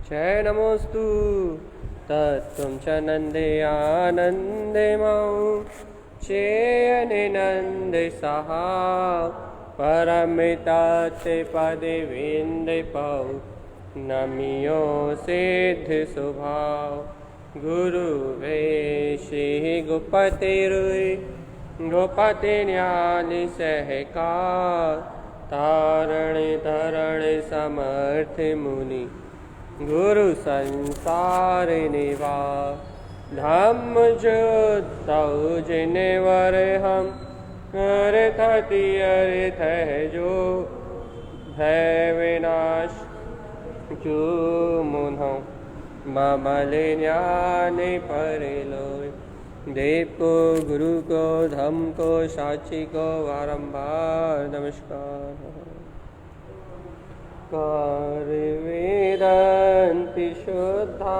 जय नमोस्तु तत्त्वं च नन्दे आनन्दे मौ चेयने नन्दे सहा परमिताते पदे विन्दे पौ नमियो सिद्ध स्वभाव गुरु वेशी गुपति रुई गोपति न्याली सहकार तारण धरण समर्थ मुनि गुरु संसार निवास धम्म जुतौ जिनेवर हम अर्थ है जो भय विनाश जो मुन्हो ममले ज्ञान परिलोय देव को गुरु को धम्म को साक्षी को बारंबार नमस्कार। वेदन्ति शुद्धात्मितत्वं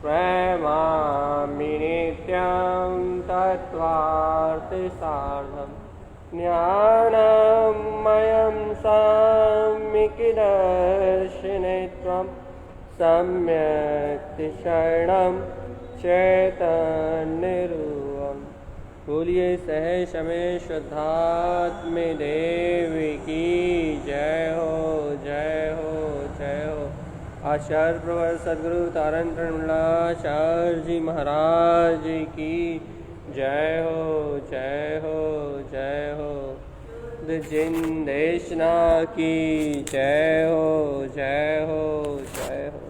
प्रेमामि नित्यं तत्त्वार्थसारं ज्ञानमयं सम्यक्दर्शिनत्वं सम्यक् शरणं चैतन्यरूपम्। बोलिए सहज समय शुद्धात्म देवी की जय हो जय हो जय हो। आचार्य प्रवर सदगुरु तारण आचार्य जी महाराज जी की जय हो जय हो जय हो। जिंदेशना की जय हो जय हो जय हो।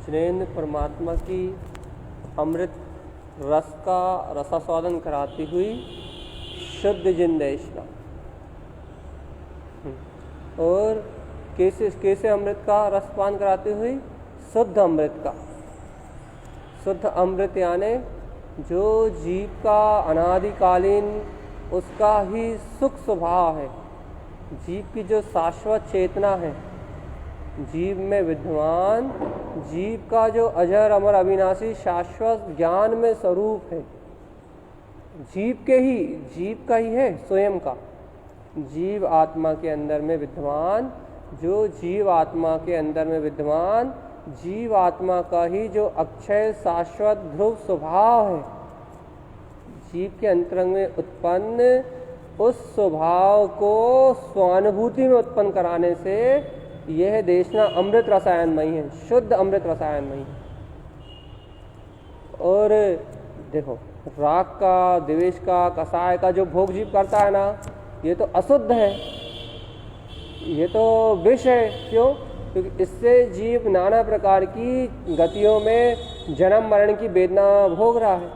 जिनेन्द्र परमात्मा की अमृत रस का रसास्वादन कराती हुई शुद्ध जिंदेशना और कैसे अमृत का रसपान कराती हुई शुद्ध अमृत का। शुद्ध अमृत यानी जो जीव का अनादिकालीन उसका ही सुख स्वभाव है, जीव की जो शाश्वत चेतना है, जीव में विद्यमान, जीव का जो अजर अमर अविनाशी शाश्वत ज्ञान में स्वरूप है, जीव का ही है स्वयं का। जीव आत्मा के अंदर में विद्यमान, जो जीव आत्मा के अंदर में विद्यमान जीव आत्मा का ही जो अक्षय शाश्वत ध्रुव स्वभाव है, जीव के अंतरंग में उत्पन्न उस स्वभाव को स्वानुभूति में उत्पन्न कराने से यह देशना अमृत रसायनमयी है, शुद्ध अमृत रसायनमयी है। और देखो राग का, द्वेष का, कसाय का जो भोग जीव करता है ना, ये तो अशुद्ध है, ये तो विष है। क्यों? क्योंकि इससे जीव नाना प्रकार की गतियों में जन्म मरण की वेदना भोग रहा है,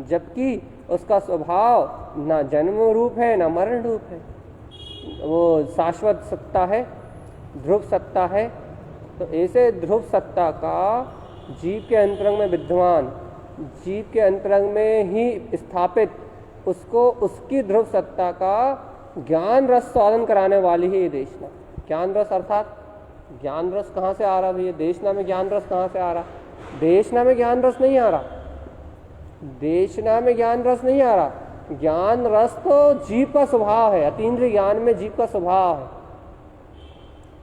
जबकि उसका स्वभाव ना जन्म रूप है ना मरण रूप है, वो शाश्वत सत्ता है, ध्रुव सत्ता है। तो ऐसे ध्रुव सत्ता का जीव के अंतरंग में विद्यमान, जीव के अंतरंग में ही स्थापित, उसको उसकी ध्रुव सत्ता का ज्ञान रस स्वादन कराने वाली है ये देशना। ज्ञान रस अर्थात ज्ञान रस कहाँ से आ रहा भैया? देशना में ज्ञान रस कहाँ से आ रहा? देशना में ज्ञान रस नहीं आ रहा, देशना में ज्ञान रस नहीं आ रहा। ज्ञान रस तो जीव का स्वभाव है, अतीन्द्रिय ज्ञान में जीव का स्वभाव है।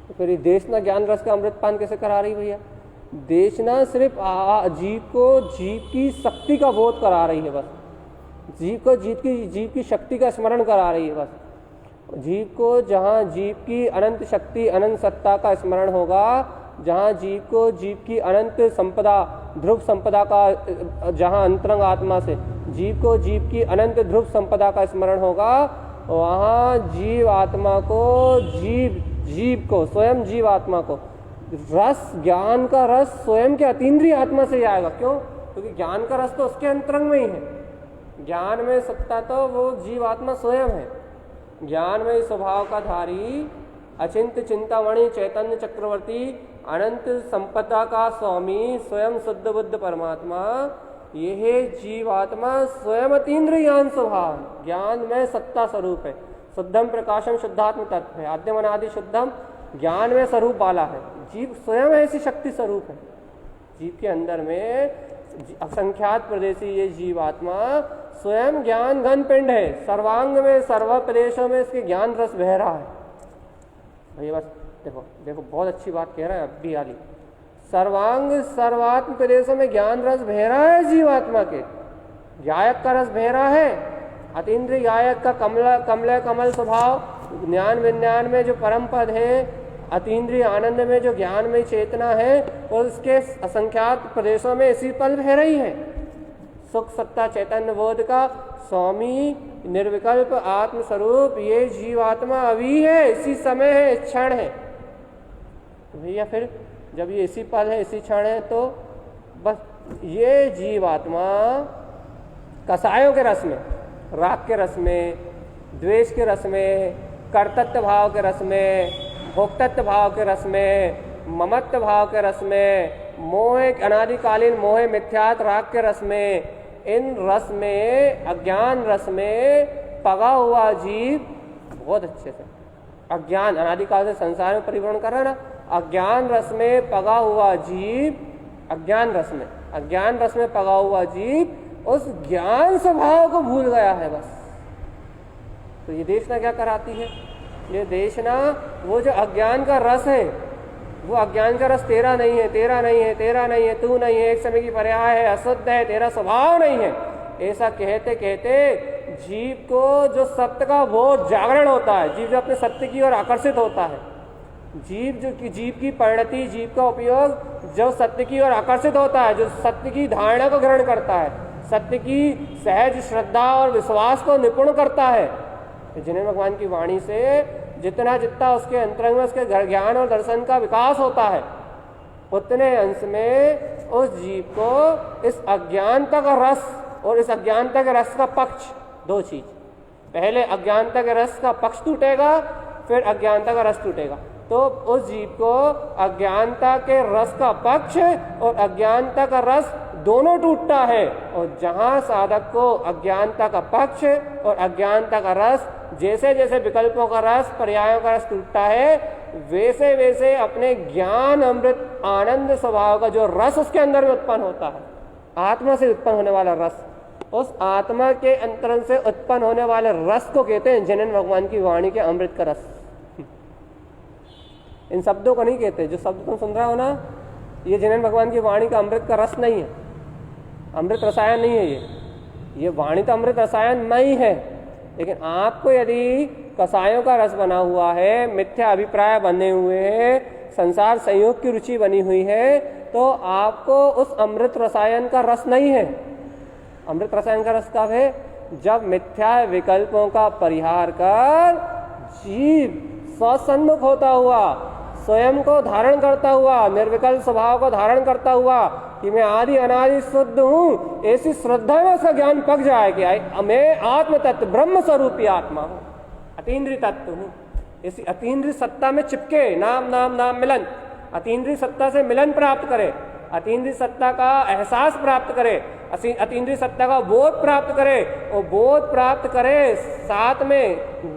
तो फिर देशना ज्ञान रस का अमृतपान कैसे करा रही भैया? देशना सिर्फ जीव को जीव की शक्ति का बोध करा रही है, बस जीव को जीव की शक्ति का स्मरण करा रही है। बस जीव को जहाँ जीव की अनंत शक्ति अनंत सत्ता का स्मरण होगा, जहाँ जीव को जीव की अनंत संपदा ध्रुव संपदा का, जहाँ अंतरंग आत्मा से जीव को जीव की अनंत ध्रुव संपदा का स्मरण होगा, वहाँ जीव आत्मा को जीव को स्वयं जीव आत्मा को रस, ज्ञान का रस स्वयं के अतीन्द्रिय आत्मा से ही आएगा। क्यों? क्योंकि ज्ञान का रस तो उसके अंतरंग में ही है। ज्ञान में सत्ता तो वो जीव आत्मा स्वयं है। ज्ञान में स्वभाव का धारी अचिंत चिंतामणि चैतन्य चक्रवर्ती अनंत संपदा का स्वामी स्वयं शुद्ध बुद्ध परमात्मा, यह जीवात्मा स्वयं अतीन्द्रिय ज्ञान स्वभाव, ज्ञान में सत्ता स्वरूप है। शुद्धम प्रकाशम शुद्धात्म तत्व है, आद्यम अनादि शुद्धम ज्ञान में स्वरूप वाला है। जीव स्वयं ऐसी शक्ति स्वरूप है। जीव के अंदर में असंख्यात प्रदेशी ये जीवात्मा स्वयं ज्ञान घन पिंड है, सर्वांग में सर्व प्रदेशों में इसके ज्ञान रस बह रहा है। भैया बस देखो देखो, बहुत अच्छी बात कह रहा है अभी आली। सर्वांग सर्वात्म प्रदेशों में ज्ञान रस बह रहा है जीवात्मा के, गायक का रस बह रहा है। अतीन्द्रिय गायक का कमल कमल स्वभाव, ज्ञान विज्ञान में जो परम पद है, अतीन्द्रिय आनंद में जो ज्ञान में चेतना है, और उसके असंख्यात प्रदेशों में इसी पल बह रही है। सुख सत्ता चैतन्य बोध का स्वामी निर्विकल्प आत्मस्वरूप ये जीवात्मा अभी है, इसी समय है, इस क्षण है। तो भैया फिर जब ये इसी पल है, इसी क्षण है, तो बस ये जीवात्मा कसायों के रस में, राग के रस में, द्वेष के रस में, कर्तृत्व भाव के रस में, भोक्तत्व भाव के रस में, ममत्व भाव के रस में, मोह अनादिकालीन मोह मिथ्यात राग के रस में, इन रस में, अज्ञान रस में पगा हुआ जीव बहुत अच्छे से, अज्ञान अनादिकाल से संसार में परिभ्रमण कर रहा है ना, अज्ञान रस में पगा हुआ जीव, अज्ञान रस में पगा हुआ जीव उस ज्ञान स्वभाव को भूल गया है बस। तो ये देशना क्या कराती है? ये देशना वो जो अज्ञान का रस है, वो अज्ञान का रस तेरा नहीं है, तेरा नहीं है, तेरा नहीं है, तू नहीं है, एक समय की पर्याय है, अशुद्ध है, तेरा स्वभाव नहीं है, ऐसा कहते कहते जीव को जो सत्य का बहुत जागरण होता है, जीव जो अपने सत्य की ओर आकर्षित होता है, जीव की परिणति, जीव का उपयोग जो सत्य की ओर आकर्षित होता है, जो सत्य की धारणा को ग्रहण करता है, सत्य की सहज श्रद्धा और विश्वास को निपुण करता है, जिन्हें भगवान की वाणी से जितना उसके अंतरंग में उसके ज्ञान और दर्शन का विकास होता है, उतने अंश में उस जीव को इस अज्ञानता का रस और इस अज्ञानता के रस का पक्ष, दो चीज, पहले अज्ञानता के रस का पक्ष टूटेगा, फिर अज्ञानता का रस टूटेगा। तो उस जीव को अज्ञानता के रस का पक्ष और अज्ञानता का रस दोनों टूटता है, और जहाँ साधक को अज्ञानता का पक्ष और अज्ञानता का रस, जैसे जैसे विकल्पों का रस, पर्यायों का रस टूटता है, वैसे वैसे अपने ज्ञान अमृत आनंद स्वभाव का जो रस उसके अंदर में उत्पन्न होता है, आत्मा से उत्पन्न होने वाला रस, उस आत्मा के अंतरंग से उत्पन्न होने वाले रस को कहते हैं जनन भगवान की वाणी के अमृत का रस। इन शब्दों को नहीं कहते, जो शब्द तुम सुन रहे हो ना, ये जनन भगवान की वाणी का अमृत का रस नहीं है, अमृत रसायन नहीं है, ये वाणी तो अमृत रसायन नहीं है। लेकिन आपको यदि कसायों का रस बना हुआ है, मिथ्या अभिप्राय बने हुए हैं, संसार संयोग की रुचि बनी हुई है, तो आपको उस अमृत रसायन का रस नहीं है। अमृत रसायन का रस कब है? जब मिथ्या विकल्पों का परिहार कर जीव स्वसन्मुख होता हुआ, स्वयं को धारण करता हुआ, निर्विकल्प स्वभाव को धारण करता हुआ कि मैं आदि अनादि शुद्ध हूँ, ऐसी श्रद्धा में उसका ज्ञान पक जाए कि मैं आत्म तत्व ब्रह्म स्वरूपी आत्मा हूँ, अतीन्द्रिय तत्व हूँ। ऐसी अतीन्द्रिय सत्ता में चिपके, नाम नाम नाम मिलन, अतीन्द्रिय सत्ता से मिलन प्राप्त करे, अतीन्द्रिय सत्ता का एहसास प्राप्त करे, अतीन्द्रिय सत्ता का बोध प्राप्त करे, और बोध प्राप्त करे साथ में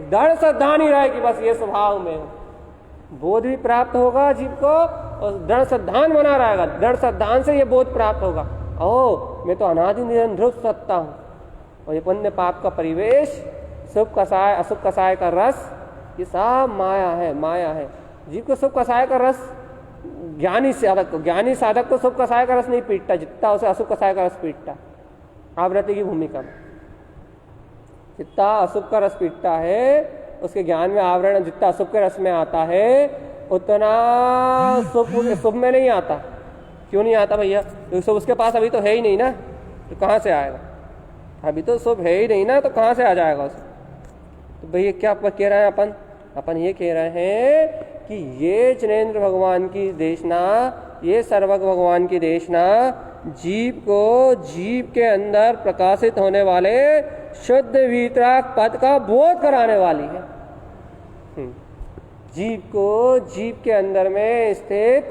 दृढ़ श्रद्धा नहीं रहे कि बस ये स्वभाव में हो। बोध भी प्राप्त होगा जीव को, और दृढ़ श्रद्धान बना रहेगा, दृढ़ श्रद्धान से ये बोध प्राप्त होगा, ओ मैं तो अनादि निरंतर सत्ता हूँ। और ये पुण्य पाप का परिवेश, सुख कसाय असुख कसाय का रस, ये सब माया है, माया है। जीव को सुख कसाय का रस, ज्ञानी साधक को सुख कसाय का रस नहीं पीटता जितना उसे असुख कसाय का रस पीटता। आवृत्ति की भूमिका में जितना असुख का रस पीटता है, उसके ज्ञान में आवरण जितना सुख के रस में आता है, उतना सुख में नहीं आता। क्यों नहीं आता भैया? क्योंकि उसके पास अभी तो है ही नहीं ना, तो कहाँ से आएगा? अभी तो सुख है ही नहीं ना, तो कहाँ से आ जाएगा उसे? तो भैया क्या कह रहे हैं अपन ये कह रहे हैं कि ये जिनेंद्र भगवान की देशना, ये सर्वज्ञ भगवान की देशना जीव को जीव के अंदर प्रकाशित होने वाले शुद्ध वीतराग पद का बोध कराने वाली है। जीव को जीव के अंदर में स्थित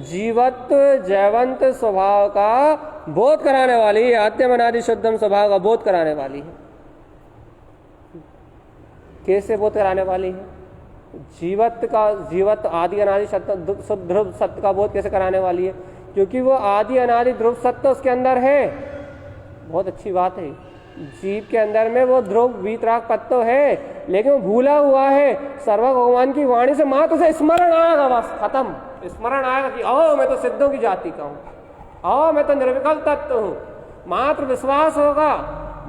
जीवत्व जैवंत स्वभाव का बोध कराने वाली, आद्यम अनादि शुद्धम स्वभाव का बोध कराने वाली है। कैसे बोध कराने वाली है? जीवत्व आदि अनादि ध्रुव सत्य का बोध कैसे कराने वाली है? क्योंकि वो आदि अनादि ध्रुव सत्य उसके अंदर है। बहुत अच्छी बात है। जीव के अंदर में वो ध्रुव वीतराग पद तो है, लेकिन वो भूला हुआ है। सर्व भगवान की वाणी से मात्र उसे स्मरण आएगा, बस खत्म। स्मरण आएगा कि ओ मैं तो सिद्धों की जाति का हूँ, ओ मैं तो निर्विकल्प तत्व हूँ। मात्र विश्वास होगा,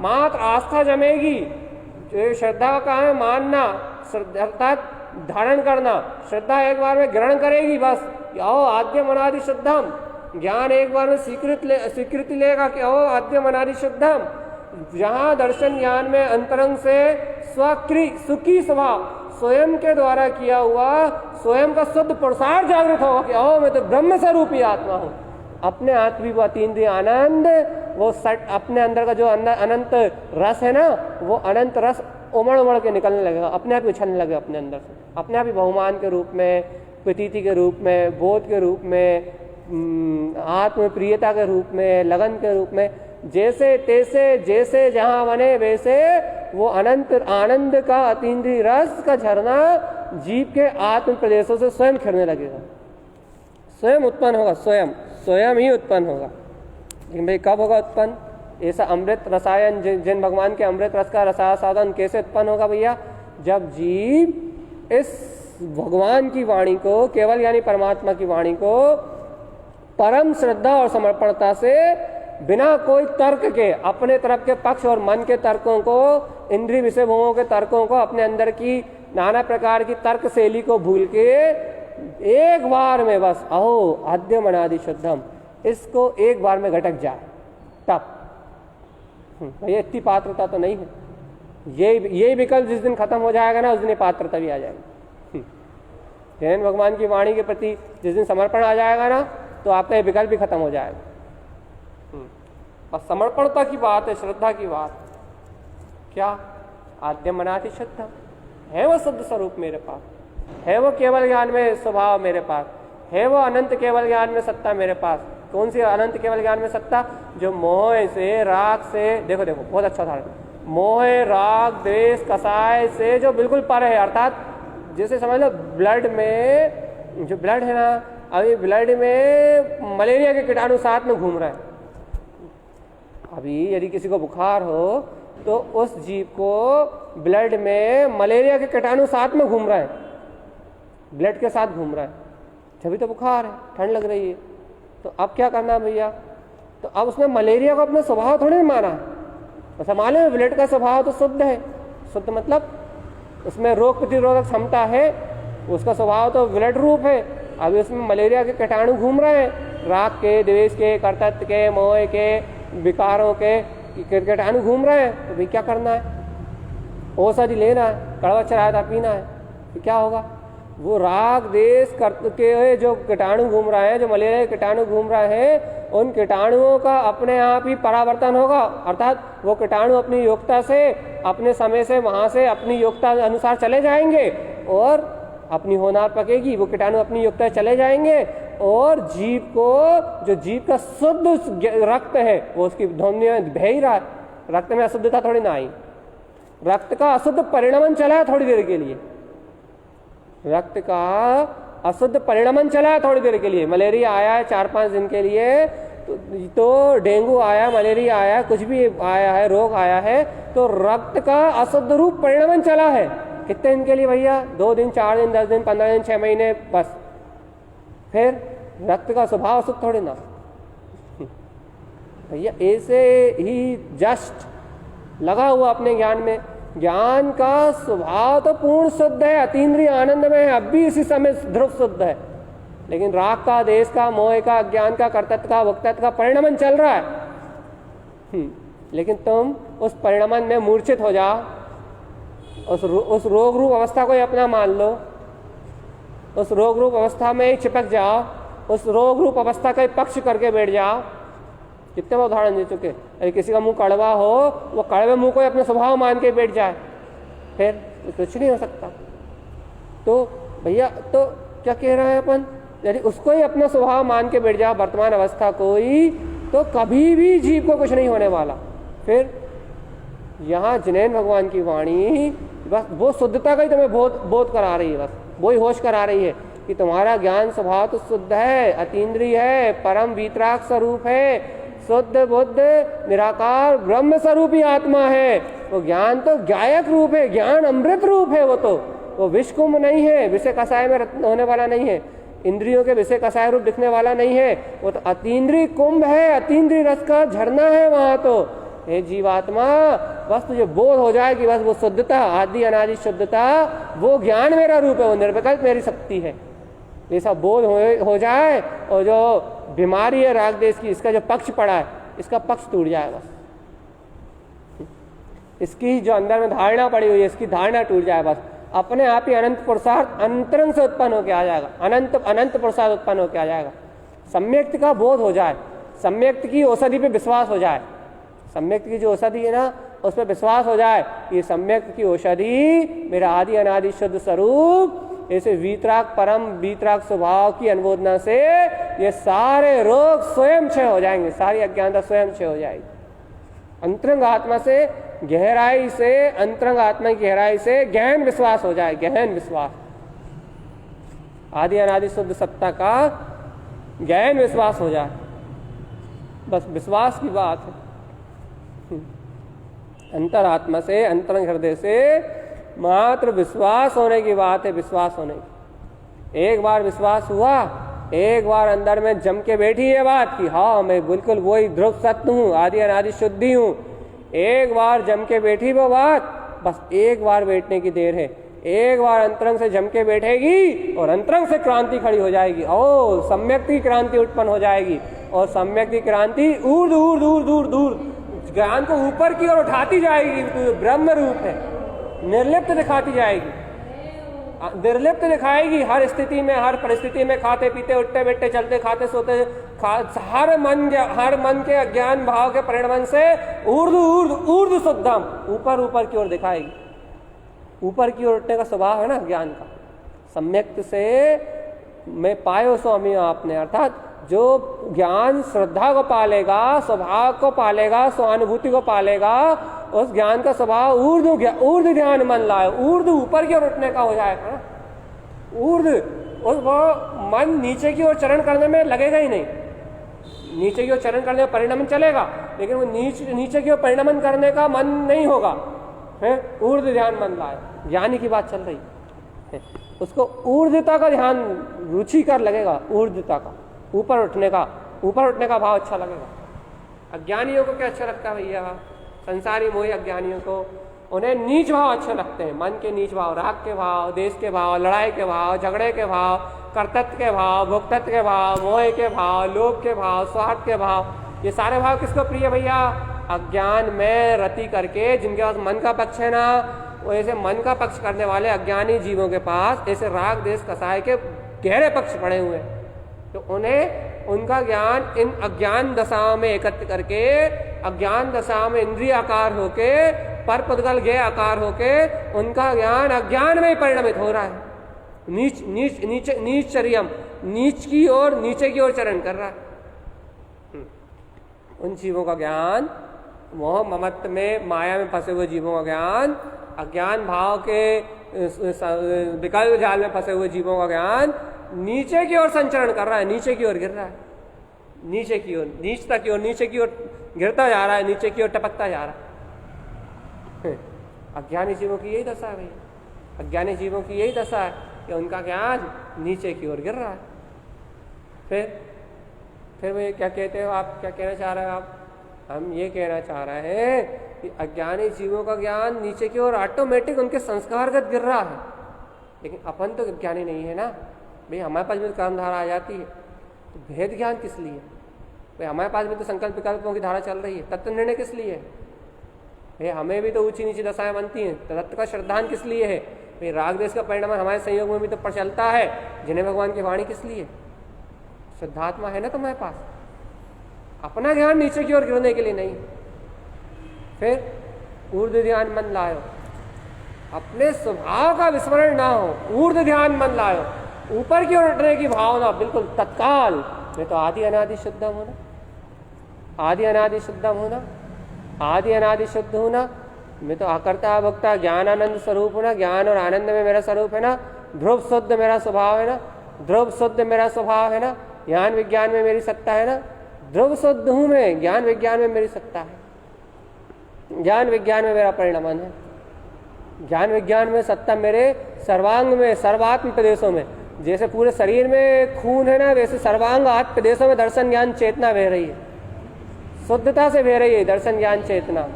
मात्र आस्था जमेगी। जो श्रद्धा का है मानना, अर्थात धारण करना। श्रद्धा एक बार में ग्रहण करेगी बस, ओ आद्यम अनादि शुद्धम। ज्ञान एक बार में स्वीकृति लेगा कि ओ आद्यम अनादि शुद्धम। जहाँ दर्शन ज्ञान में अंतरंग से सुखी स्वभाव स्वयं के द्वारा किया हुआ स्वयं का शुद्ध प्रसार जागृत होगा कि ओ मैं तो ब्रह्म स्वरूपी आत्मा हूँ। अपने आत्मी वो अतीन्द्रिय आनंद, वो सट अपने अंदर का जो अनंत रस है ना, वो अनंत रस उमड़ उमड़ के निकलने लगेगा, अपने आप ही उछलने लगेगा अपने अंदर से, अपने आप ही बहुमान के रूप में, प्रतीति के रूप में, बोध के रूप में, आत्म प्रियता के रूप में, लगन के रूप में, जैसे तैसे जैसे जहाँ बने वैसे वो अनंत आनंद का अतीन्द्रिय रस का झरना जीव के आत्म प्रदेशों से स्वयं खिलने लगेगा, स्वयं उत्पन्न होगा, स्वयं ही उत्पन्न होगा। लेकिन भाई कब होगा उत्पन्न? ऐसा अमृत रसायन जिन भगवान के अमृत रस का रसासाधन कैसे उत्पन्न होगा भैया? जब जीव इस भगवान की वाणी को, केवल यानी परमात्मा की वाणी को परम श्रद्धा और समर्पणता से, बिना कोई तर्क के, अपने तरफ के पक्ष और मन के तर्कों को, इंद्रिय विषय भोगों के तर्कों को, अपने अंदर की नाना प्रकार की तर्क शैली को भूल के एक बार में बस अहो आद्यम अनादि शुद्धम, इसको एक बार में घटक जाए तब भैया इतनी पात्रता तो नहीं है। यही विकल्प जिस दिन खत्म हो जाएगा ना, उस दिन पात्रता भी आ जाएगी। जैन भगवान की वाणी के प्रति जिस दिन समर्पण आ जाएगा ना, तो आपका ये विकल्प भी खत्म हो जाएगा। और समर्पणता की बात है, श्रद्धा की बात। क्या आद्यम अनादि शुद्धम है वो शुद्ध स्वरूप मेरे पास, है वो केवल ज्ञान में स्वभाव मेरे पास, है वो अनंत केवल ज्ञान में सत्ता मेरे पास। कौन सी अनंत केवल ज्ञान में सत्ता? जो मोह से, राग से, देखो बहुत अच्छा उदाहरण, मोह राग द्वेष कसाय से जो बिल्कुल पर है, अर्थात जैसे समझ लो ब्लड में, जो ब्लड है ना, अभी ब्लड में मलेरिया के कीटाणु साथ में घूम रहा है। अभी यदि किसी को बुखार हो तो उस जीव को ब्लड में मलेरिया के कीटाणु साथ में घूम रहा है, ब्लड के साथ घूम रहा है, जब तो बुखार है, ठंड लग रही है। तो अब क्या करना है भैया? तो अब उसने मलेरिया को अपना स्वभाव थोड़ी माना है। ऐसा मालूम ब्लड का स्वभाव तो शुद्ध है, शुद्ध मतलब उसमें रोग प्रतिरोधक क्षमता है, उसका स्वभाव तो ब्लड रूप है। अभी उसमें मलेरिया के कीटाणु घूम रहे हैं, राग के, द्वेष के, कर्तृत्व के, मोह के, विकारों के कीटाणु घूम रहे हैं। तो भाई क्या करना है? औषधि लेना है, कड़वा चढ़ाया पीना है। तो क्या होगा? वो राग देश के जो कीटाणु घूम रहे हैं, जो मलेरिया के कीटाणु घूम रहे हैं, उन कीटाणुओं का अपने आप ही परावर्तन होगा, अर्थात वो कीटाणु अपनी योग्यता से, अपने समय से वहाँ से अपनी योग्यता अनुसार चले जाएंगे और अपनी होनार पकेगी, वो कीटाणु अपनी योग्यता चले जाएंगे और जीव को, जो जीव का शुद्ध रक्त है, वो उसकी ध्वनि में बह ही रहा है। रक्त में अशुद्धता थोड़ी ना आई, रक्त का अशुद्ध परिणमन चला थोड़ी देर के लिए, रक्त का अशुद्ध परिणमन चला थोड़ी देर के लिए। मलेरिया आया है 4-5 दिन के लिए, तो डेंगू आया, मलेरिया आया, कुछ भी आया है, रोग आया है, तो रक्त का अशुद्ध रूप परिणमन चला है। कितने दिन के लिए भैया? 2 दिन, 4 दिन, 10 दिन, 15 दिन, 6 महीने, बस। फिर रक्त का स्वभाव अशुद्ध थोड़ी ना भैया। ऐसे ही जस्ट लगा हुआ अपने ज्ञान में, ज्ञान का स्वभाव तो पूर्ण शुद्ध है, अतीन्द्रिय आनंद में है, अब भी इसी समय ध्रुव शुद्ध है, लेकिन राग का, देश का, मोह का, अज्ञान का, कर्तृत्व का, भोक्तृत्व का परिणमन चल रहा है। लेकिन तुम उस परिणमन में मूर्छित हो जाओ, उस रोग रूप अवस्था को ही अपना मान लो, उस रोग रूप अवस्था में ही चिपक जाओ, उस रोग रूप अवस्था का ही पक्ष करके बैठ जाओ। कितने बार उदाहरण दे चुके। अरे किसी का मुंह कड़वा हो, वो कड़वे मुंह को ही अपना स्वभाव मान के बैठ जाए, फिर कुछ नहीं हो सकता। तो भैया तो क्या कह रहे हैं अपन? यदि उसको ही अपना स्वभाव मान के बैठ जाओ, वर्तमान अवस्था को ही, तो कभी भी जीव को कुछ नहीं होने वाला। फिर यहाँ जिनेन भगवान की वाणी बस वो शुद्धता का ही तुम्हें बोध करा रही है, बस वो ही होश करा रही है कि तुम्हारा ज्ञान स्वभाव तो शुद्ध है, अतीन्द्रिय है, परम वीतराग स्वरूप है, शुद्ध बुद्ध निराकार ब्रह्म स्वरूपी आत्मा है। वो ज्ञान तो ज्ञायक रूप है, ज्ञान अमृत रूप है। वो विष कुंभ नहीं है, विषय कसाय में होने वाला नहीं है, इंद्रियों के विषय कसाय रूप दिखने वाला नहीं है। वो तो अतीन्द्रिय कुंभ है, अतीन्द्रिय रस का झरना है वहां। तो हे जीवात्मा, बस तुझे बोध हो जाए कि बस वो शुद्धता, आदि अनादि शुद्धता, वो ज्ञान मेरा रूप है, वो निर्विकल्प मेरी शक्ति है। ये सब बोध हो जाए और जो बीमारी है राग देश की, इसका जो पक्ष पड़ा है, इसका पक्ष टूट जाए। बस इसकी जो अंदर में धारणा पड़ी हुई है, इसकी धारणा टूट जाए। बस अपने आप ही अनंत पुरुषार्थ अंतरंग से उत्पन्न होकर आ जाएगा, अनंत पुरुषार्थ उत्पन्न होकर आ जाएगा। सम्यक्त का बोध हो जाए, सम्यक्त की औषधि पे विश्वास हो जाए, सम्यक्त की जो औषधि है ना उस पर विश्वास हो जाए, ये सम्यक्त की औषधि मेरा आदि अनादि शुद्ध स्वरूप, ऐसे वीतराग परम वीतराग स्वभाव की अनुमोदना से ये सारे रोग स्वयं क्षय हो जाएंगे, सारी अज्ञानता स्वयं क्षय हो जाएगी। अंतरंग आत्मा से गहराई से, अंतरंग आत्मा की गहराई से गहन विश्वास हो जाए, गहन विश्वास, आदि अनादि शुद्ध सत्ता का गहन विश्वास हो जाए। बस विश्वास की बात है। अंतरात्मा से, अंतरंग हृदय से मात्र विश्वास होने की बात है, विश्वास होने की। एक बार विश्वास हुआ, एक बार अंदर में जम के बैठी है बात कि हाँ मैं बिल्कुल वही ध्रुव सत्य हूँ, आदि अनादि शुद्धि हूँ। एक बार जम के बैठी वो बात, बस एक बार बैठने की देर है। एक बार अंतरंग से जम के बैठेगी और अंतरंग से क्रांति खड़ी हो जाएगी, और सम्यक की क्रांति उत्पन्न हो जाएगी। और सम्यक की क्रांति ऊर्ध ऊर्ध ऊर्ध ऊर्ध ऊर्ध ज्ञान को ऊपर की ओर उठाती जाएगी। ब्रह्म रूप है, निर्लिप्त दिखाती जाएगी, निर्लिप्त दिखाएगी हर स्थिति में, हर परिस्थिति में, खाते पीते उठते बैठते चलते खाते सोते, हर मन के अज्ञान भाव के परिणमन से ऊर्ध ऊर्ध ऊर्ध शुद्धम, ऊपर ऊपर की ओर दिखाएगी। ऊपर की ओर उठने का स्वभाव है ना ज्ञान का। सम्यक्त से मैं पायो स्वामी आपने, अर्थात जो ज्ञान श्रद्धा को पालेगा, स्वभाव को पालेगा, स्वानुभूति को पालेगा, उस ज्ञान का स्वभाव ऊर्ध ध्यान मन लाए, ऊर्ध ऊपर की ओर उठने का हो जाएगा ना। ऊर्ध उस वो मन नीचे की ओर चरण करने में लगेगा ही नहीं, नीचे की ओर चरण करने में परिणमन चलेगा, लेकिन वो नीचे की ओर परिणमन करने का मन नहीं होगा, है ऊर्ध ध्यान मन लाए। ज्ञानी की बात चल रही है, उसको ऊर्ध्वता का ध्यान रुचिकर लगेगा, ऊर्ध्वता का, ऊपर उठने का भाव अच्छा लगेगा। अज्ञानियों को क्या अच्छा लगता है भैया? संसारी मोही अज्ञानियों को, उन्हें नीच भाव अच्छे लगते हैं, मन के नीच भाव, राग के भाव, देश के भाव, लड़ाई के भाव, झगड़े के भाव, कर्तृत्व के भाव, भोक्तत्व के भाव, मोह के भाव, लोभ के भाव, स्वार्थ के भाव। ये सारे भाव किसको प्रिय भैया? अज्ञान में रति करके जिनके पास मन का पक्ष है ना, वो ऐसे मन का पक्ष करने वाले अज्ञानी जीवों के पास ऐसे राग देश कसाय के गहरे पक्ष पड़े हुए हैं। तो उन्हें उनका ज्ञान इन अज्ञान दशाओं में एकत्र करके, अज्ञान दशा में इंद्रिय आकार होके, पर पुद्गल ज्ञेय आकार होके, उनका ज्ञान अज्ञान में ही परिणमित हो रहा है। नीच नीच नीच नीच चर्यम, नीच की ओर, नीचे की ओर चरण कर रहा है। उन जीवों का ज्ञान, मोह ममत्व में, माया में फंसे हुए जीवों का ज्ञान, अज्ञान भाव के विकल्प जाल में फंसे हुए जीवों का ज्ञान नीचे की ओर संचरण कर रहा है, नीचे की ओर गिर रहा है, नीचे की ओर, नीचता की ओर, नीचे की ओर गिरता जा रहा है, नीचे की ओर टपकता जा रहा है। अज्ञानी जीवों की यही दशा है भैया, अज्ञानी जीवों की यही दशा है कि उनका ज्ञान नीचे की ओर गिर रहा है। फिर वे क्या कहते हो आप, क्या कहना चाह रहे हो आप? हम ये कहना चाह रहे हैं कि अज्ञानी जीवों का ज्ञान नीचे की ओर ऑटोमेटिक उनके संस्कारगत गिर रहा है, लेकिन अपन तो ज्ञानी नहीं है ना भाई। हमारे पास में तो कर्मधारा आ जाती है, तो भेद ज्ञान किस लिए भाई? हमारे पास में तो संकल्प विकल्पों की धारा चल रही है, तत्व निर्णय किस लिए है भाई? हमें भी तो ऊंची नीची दशाएं बनती हैं, तत्व का श्रद्धान किस लिए है भाई? राग देश का परिणाम हमारे संयोग में भी तो प्रचलता है, जिन्हें भगवान की वाणी किस लिए? शुद्धात्मा है ना तुम्हारे पास, अपना ध्यान नीचे की ओर गिरने के लिए नहीं। फिर ऊर्ध्व ध्यान मन लायो, अपने स्वभाव का विस्मरण ना हो, ऊर्ध्व ध्यान मन लायो, ऊपर की ओर उठने की भावना बिल्कुल तत्काल। मैं तो आदि अनादि शुद्धम हूं ना, आदि अनादि शुद्धम हूं ना, आदि अनादि शुद्ध हूं ना, मैं तो आकर्ता भोक्ता ज्ञान आनंद स्वरूप हूं ना, ज्ञान और आनंद में मेरा स्वरूप है ना, ध्रुव शुद्ध मेरा स्वभाव है ना, ध्रुव शुद्ध मेरा स्वभाव है ना, ज्ञान विज्ञान में मेरी सत्ता है ना, ध्रुव शुद्ध हूं मैं, ज्ञान विज्ञान में मेरी सत्ता है, ज्ञान विज्ञान में मेरा परिणमन है, ज्ञान विज्ञान में सत्ता मेरे सर्वांग में, सर्वात्म प्रदेशों में। जैसे पूरे शरीर में खून है ना, वैसे सर्वांग आत्म प्रदेशों में दर्शन ज्ञान चेतना बह रही है, शुद्धता से बह रही है दर्शन ज्ञान चेतना।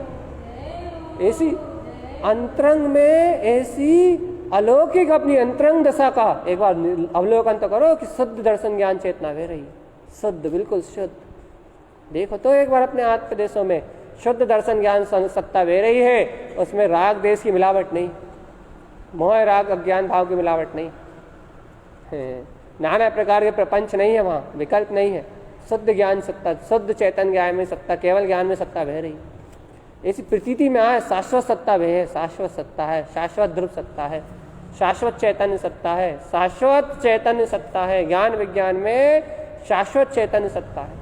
ऐसी अंतरंग में ऐसी अलौकिक अपनी अंतरंग दशा का एक बार अवलोकन तो करो कि शुद्ध दर्शन ज्ञान चेतना बह रही है, शुद्ध, बिल्कुल शुद्ध। देखो तो एक बार अपने आत्म प्रदेशों में शुद्ध दर्शन ज्ञान सत्ता बह रही है, उसमें राग देश की मिलावट नहीं, मोह राग अज्ञान भाव की मिलावट नहीं है, नाना प्रकार के प्रपंच नहीं है, वहाँ विकल्प नहीं है, शुद्ध ज्ञान सत्ता, शुद्ध चैतन्य ज्ञान में सत्ता, केवल ज्ञान में सत्ता बह रही है। ऐसी प्रतीति में आए शाश्वत सत्ता बह है, शाश्वत सत्ता है, शाश्वत ध्रुव सत्ता है, शाश्वत चैतन्य सत्ता है, शाश्वत चैतन्य सत्ता है, ज्ञान विज्ञान में शाश्वत चैतन्य सत्ता है,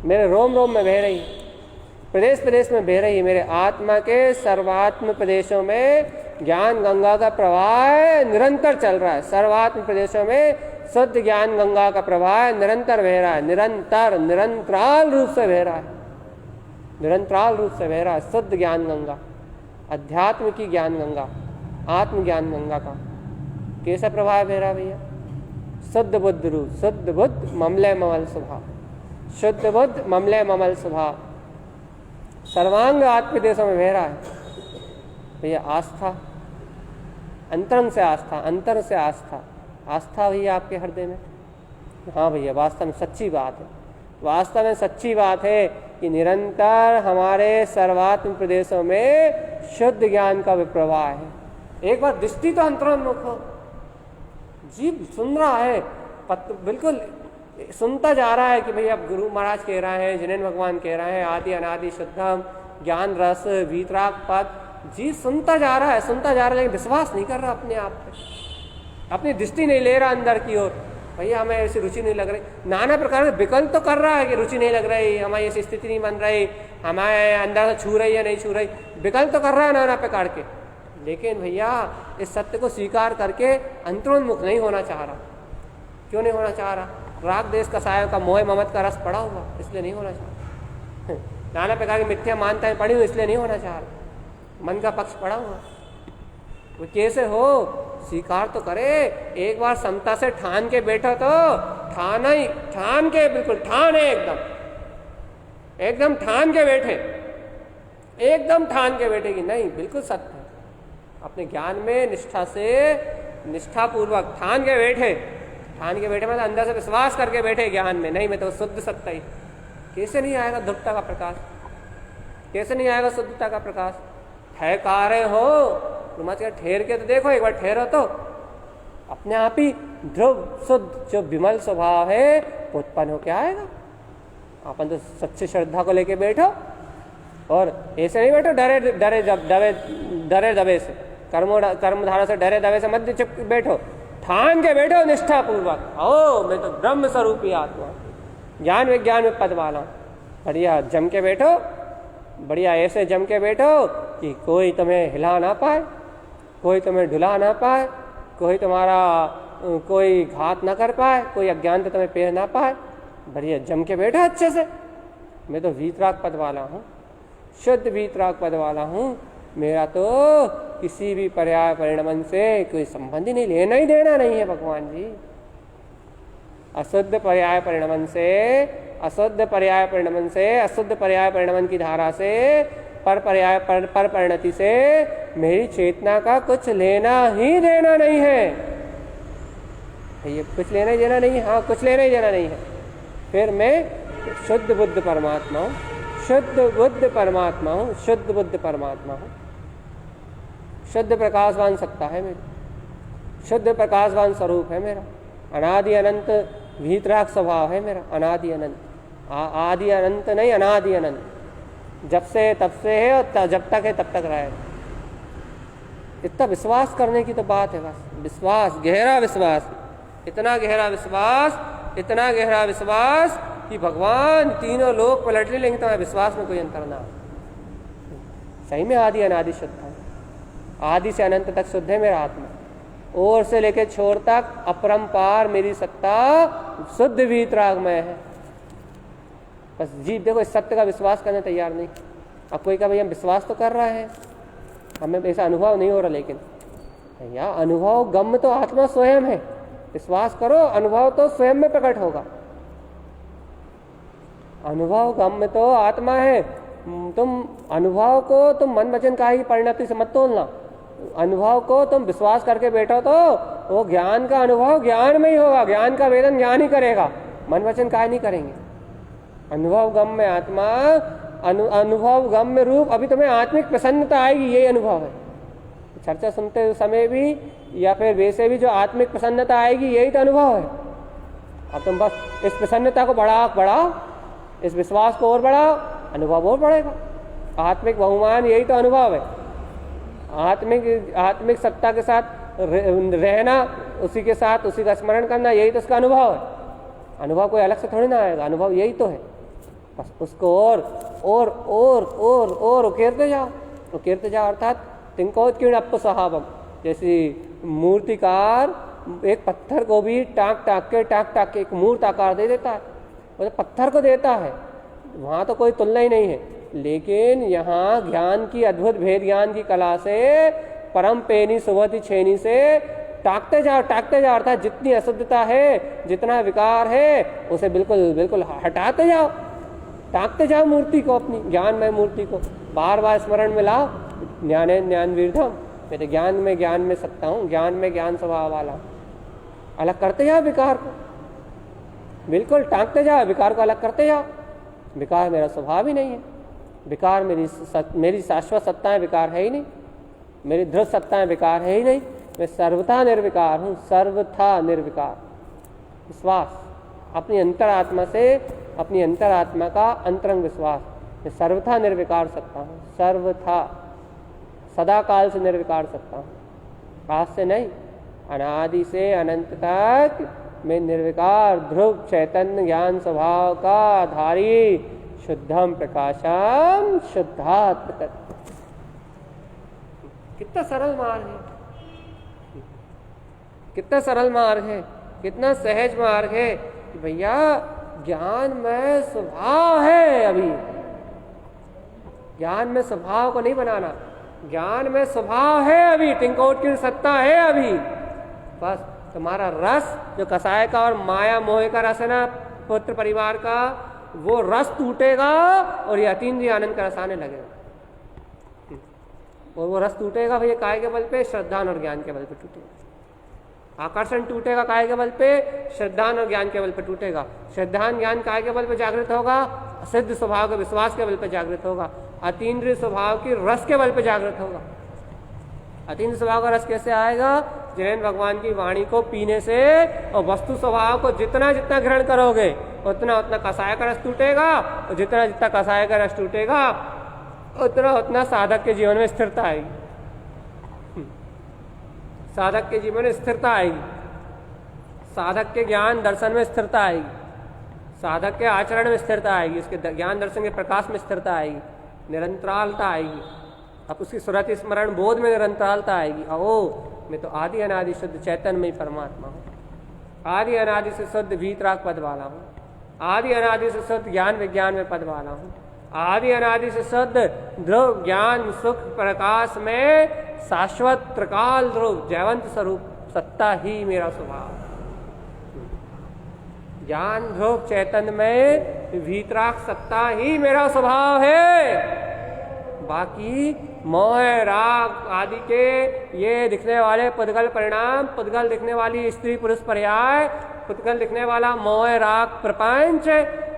मेरे रोम रोम में बह रही है, प्रदेश प्रदेश में बह रही है, मेरे आत्मा के सर्वात्म प्रदेशों में ज्ञान गंगा का प्रवाह निरंतर चल रहा है, सर्वात्म प्रदेशों में शुद्ध ज्ञान गंगा का प्रवाह निरंतर बह रहा है, निरंतर निरंतराल रूप से बह रहा है, निरंतराल रूप से बह रहा है शुद्ध ज्ञान गंगा, अध्यात्म की ज्ञान गंगा, आत्म ज्ञान गंगा का कैसा प्रभाव बह रहा भैया? शुद्ध बुद्ध रूप, शुद्ध बुद्ध ममलय ममल स्वभाव, शुद्ध बुद्ध ममलय ममल स्वभाव सर्वांग आत्म देशों में बह रहा है भैया। आस्था, अंतरंग से आस्था, अंतर से आस्था, आस्था भैया आपके हृदय में। हाँ भैया, वास्तव में सच्ची बात है, वास्तव में सच्ची बात है कि निरंतर हमारे सर्वात्म प्रदेशों में शुद्ध ज्ञान का विप्रवाह है। एक बार दृष्टि तो अंतरोन्मुख हो, जीव सुन रहा है, बिल्कुल सुनता जा रहा है कि भैया गुरु महाराज कह रहे हैं, जिनेन्द्र भगवान कह रहे हैं, आदि अनादि शुद्धम ज्ञान रस वीतराग पद, जीव सुनता जा रहा है, सुनता जा रहा है, लेकिन विश्वास नहीं कर रहा अपने आप पे, अपनी दृष्टि नहीं ले रहा अंदर की ओर। भैया हमें ऐसी रुचि नहीं लग रही, नाना प्रकार के विकल्प तो कर रहा है कि रुचि नहीं लग रही, हमारी ऐसी स्थिति नहीं बन रही, हमारे अंदर से छू रही है नहीं छू रही, विकल्प तो कर रहा है नाना प्रकार के, लेकिन भैया इस सत्य को स्वीकार करके अंतरोन्मुख नहीं होना चाह रहा। क्यों नहीं होना चाह रहा? राग देश कसायों का मोह ममत का रस पड़ा हुआ, इसलिए नहीं होना चाह रहा। नाना प्रकार की मिथ्या मान्यताएं पड़ी हुई, इसलिए नहीं होना चाह रहा। मन का पक्ष पड़ा हुआ, वो कैसे हो? स्वीकार तो करे, एक बार समता से ठान के बैठो तो, ठान ही ठान के, बिल्कुल ठान है, एकदम एकदम ठान के बैठे, एकदम ठान के बैठे कि नहीं बिल्कुल सत्य है, अपने ज्ञान में निष्ठा से, निष्ठा पूर्वक ठान के बैठे, ठान के बैठे मतलब अंदर से विश्वास करके बैठे ज्ञान में, नहीं मैं तो शुद्ध सत्ता ही। कैसे नहीं आएगा ध्रुवता का प्रकाश? कैसे नहीं आएगा शुद्धता का प्रकाश? ठहकारे हो तुम ठहर के तो देखो, एक बार ठहरो तो अपने आप ही ध्रुव शुद्ध जो विमल स्वभाव है उत्पन्न होकर आएगा। अपन तो सच्ची श्रद्धा को लेके बैठो, और ऐसे नहीं बैठो डरे डरे डरे दबे से, कर्मधारा से डरे दबे से मत चुप बैठो, ठान के बैठो निष्ठा पूर्वक, ओ मैं तो ब्रह्म स्वरूपी आत्मा, ज्ञान विज्ञान में पद वाला, बढ़िया जम के बैठो, बढ़िया ऐसे जम के बैठो कि कोई तुम्हें हिला ना पाए, कोई तुम्हें ढुला ना पाए, कोई तुम्हारा कोई घात ना कर पाए, कोई अज्ञान तो तुम्हें पेर ना पाए, बढ़िया जम के बैठो अच्छे से। मैं तो वीतराग पद वाला हूँ, शुद्ध वीतराग पद वाला हूँ, मेरा तो किसी भी पर्याय परिणमन से कोई संबंध ही नहीं, लेना ही देना नहीं है भगवान जी। अशुद्ध पर्याय परिणमन से, अशुद्ध पर्याय परिणमन से, अशुद्ध पर्याय परिणमन की धारा से, पर पर्याय पर परिणति से मेरी चेतना का कुछ लेना ही देना नहीं है। ये कुछ लेना ही देना नहीं है, हाँ कुछ लेना ही देना नहीं है। फिर मैं शुद्ध बुद्ध परमात्मा हूँ, शुद्ध बुद्ध परमात्मा हूँ, शुद्ध बुद्ध परमात्मा हूँ, शुद्ध प्रकाशवान सत्ता है मेरी, शुद्ध प्रकाशवान स्वरूप है मेरा, अनादि अनंत वीतराग स्वभाव है मेरा, अनादि अनंत, आदि अनंत नहीं अनादि अनंत, जब से तब से है और जब तक है तब तक रहेगा। इतना विश्वास करने की तो बात है, बस विश्वास, गहरा विश्वास, इतना गहरा विश्वास, इतना गहरा विश्वास कि भगवान तीनों लोग पलट लेंगे तो विश्वास में कोई अंतर ना। सही में आदि अनादि शुद्ध है, आदि से अनंत तक शुद्ध है मेरा आत्मा, ओर से लेके छोर तक अपरंपार मेरी सत्ता शुद्ध वीतराग में है। बस जीव देखो इस सत्य का विश्वास करने तैयार नहीं। अब कोई का भैया विश्वास तो कर रहा है, हमें ऐसा अनुभव नहीं हो रहा, लेकिन भैया अनुभव गम्य तो आत्मा स्वयं है। विश्वास करो, अनुभव तो स्वयं में प्रकट होगा। अनुभव गम्य तो आत्मा है। तुम अनुभव को तुम मन वचन का ही परिणति से मत तोलना। अनुभव को तुम विश्वास करके बैठो तो वो ज्ञान का अनुभव ज्ञान में ही होगा, ज्ञान का वेदन ज्ञान ही करेगा, मन वचन का नहीं करेंगे। अनुभव गम्य आत्मा, अनुभव गम्य रूप, अभी तुम्हें आत्मिक प्रसन्नता आएगी, यही अनुभव है। चर्चा सुनते समय भी या फिर वैसे भी जो आत्मिक प्रसन्नता आएगी, यही तो अनुभव है। अब तुम बस इस प्रसन्नता को बढ़ाओ, इस विश्वास को और बढ़ाओ, अनुभव और बढ़ेगा। आत्मिक बहुमान यही तो अनुभव है। आत्मिक सत्ता के साथ रहना, उसी के साथ उसी का स्मरण करना, यही तो उसका अनुभव है। अनुभव कोई अलग से थोड़ी ना आएगा, अनुभव यही तो है। बस उसको और उकेरते जाओ अर्थात तिंकोत्कीर्ण अप्प स्वभावम। जैसे मूर्तिकार एक पत्थर को भी टाक टाक के एक मूर्त आकार दे देता है, वो तो पत्थर को देता है, वहाँ तो कोई तुलना ही नहीं है। लेकिन यहाँ ज्ञान की अद्भुत भेद ज्ञान की कला से परम पेनी सुवति छेनी से टाकते जाओ अर्थात जितनी अशुद्धता है, जितना विकार है, उसे बिल्कुल हटाते जाओ, टाकते जाओ मूर्ति को, अपनी ज्ञानमय मूर्ति को बार बार स्मरण में लाओ। ज्ञान वीरधम, मैं तो ज्ञान में सत्ता हूँ, ज्ञान में ज्ञान स्वभाव वाला। अलग करते जाओ विकार को, बिल्कुल टाकते जाओ, विकार को अलग करते जाओ। विकार मेरा स्वभाव ही नहीं है, विकार मेरी शाश्वत सत्ताएं विकार है ही नहीं, मेरी दृढ़ सत्ताएं विकार है ही नहीं। मैं सर्वथा निर्विकार हूँ, सर्वथा निर्विकार। विश्वास अपनी अंतरात्मा से, अपनी अंतरात्मा का अंतरंग विश्वास, मैं सर्वथा निर्विकार सत्ता हूँ, सर्वथा सदा काल से निर्विकार सत्ता हूँ। आज से नहीं, अनादि से अनंत तक मैं निर्विकार ध्रुव चैतन्य ज्ञान स्वभाव का धारी शुद्धम प्रकाशम शुद्धात्म तत्व। कितना सरल मार्ग है, कितना सरल मार्ग है, कितना सहज मार्ग है कि भैया ज्ञान में स्वभाव है। अभी ज्ञान में स्वभाव को नहीं बनाना, ज्ञान में स्वभाव है, अभी तिंकोत्कीर्ण सत्ता है। अभी बस तुम्हारा रस जो कसाय का और माया मोह का रस है ना, पुत्र परिवार का, वो रस टूटेगा और ये अतीन्द्रिय आनंद का रस आने लगेगा। और वो रस टूटेगा भैया काय के बल पे? श्रद्धान और ज्ञान के बल पे टूटेगा। आकर्षण टूटेगा काय के बल पे? श्रद्धान और ज्ञान के बल पे टूटेगा। श्रद्धान ज्ञान काय के बल पे जागृत होगा? सिद्ध स्वभाव के विश्वास के बल पे जागृत होगा। अतीन्द्रिय स्वभाव की रस के बल पे जागृत होगा। अतीन्द्रिय स्वभाव का रस कैसे आएगा? जैन भगवान की वाणी को पीने से, और वस्तु स्वभाव को जितना जितना ग्रहण करोगे उतना उतना कसाय का रस टूटेगा, और जितना जितना कसाय का रस टूटेगा उतना उतना साधक के जीवन में स्थिरता आएगी। साधक के जीवन में स्थिरता आएगी, साधक के ज्ञान दर्शन में स्थिरता आएगी, साधक के आचरण में स्थिरता आएगी, उसके ज्ञान दर्शन के प्रकाश में स्थिरता आएगी, निरंतरालता आएगी। अब उसकी सुरति स्मरण बोध में निरंतरालता आएगी। मैं तो आदि अनादि शुद्ध चैतन्यमय परमात्मा हूँ, आदि अनादि से शुद्ध वीतराग पद वाला हूँ, आदि अनादि से शुद्ध ज्ञान विज्ञान में पद वाला हूँ, आदि अनादि से शुद्ध ध्रुव ज्ञान सुख प्रकाश में शाश्वत त्रिकाल ध्रुव जयवंत स्वरूप सत्ता ही मेरा स्वभाव। ज्ञान ध्रुव चैतन्य में वीतराग सत्ता ही मेरा स्वभाव है। बाकी मोह राग आदि के ये दिखने वाले पुद्गल परिणाम, पुद्गल दिखने वाली स्त्री पुरुष पर्याय, पुद्गल दिखने वाला मोह राग प्रपंच,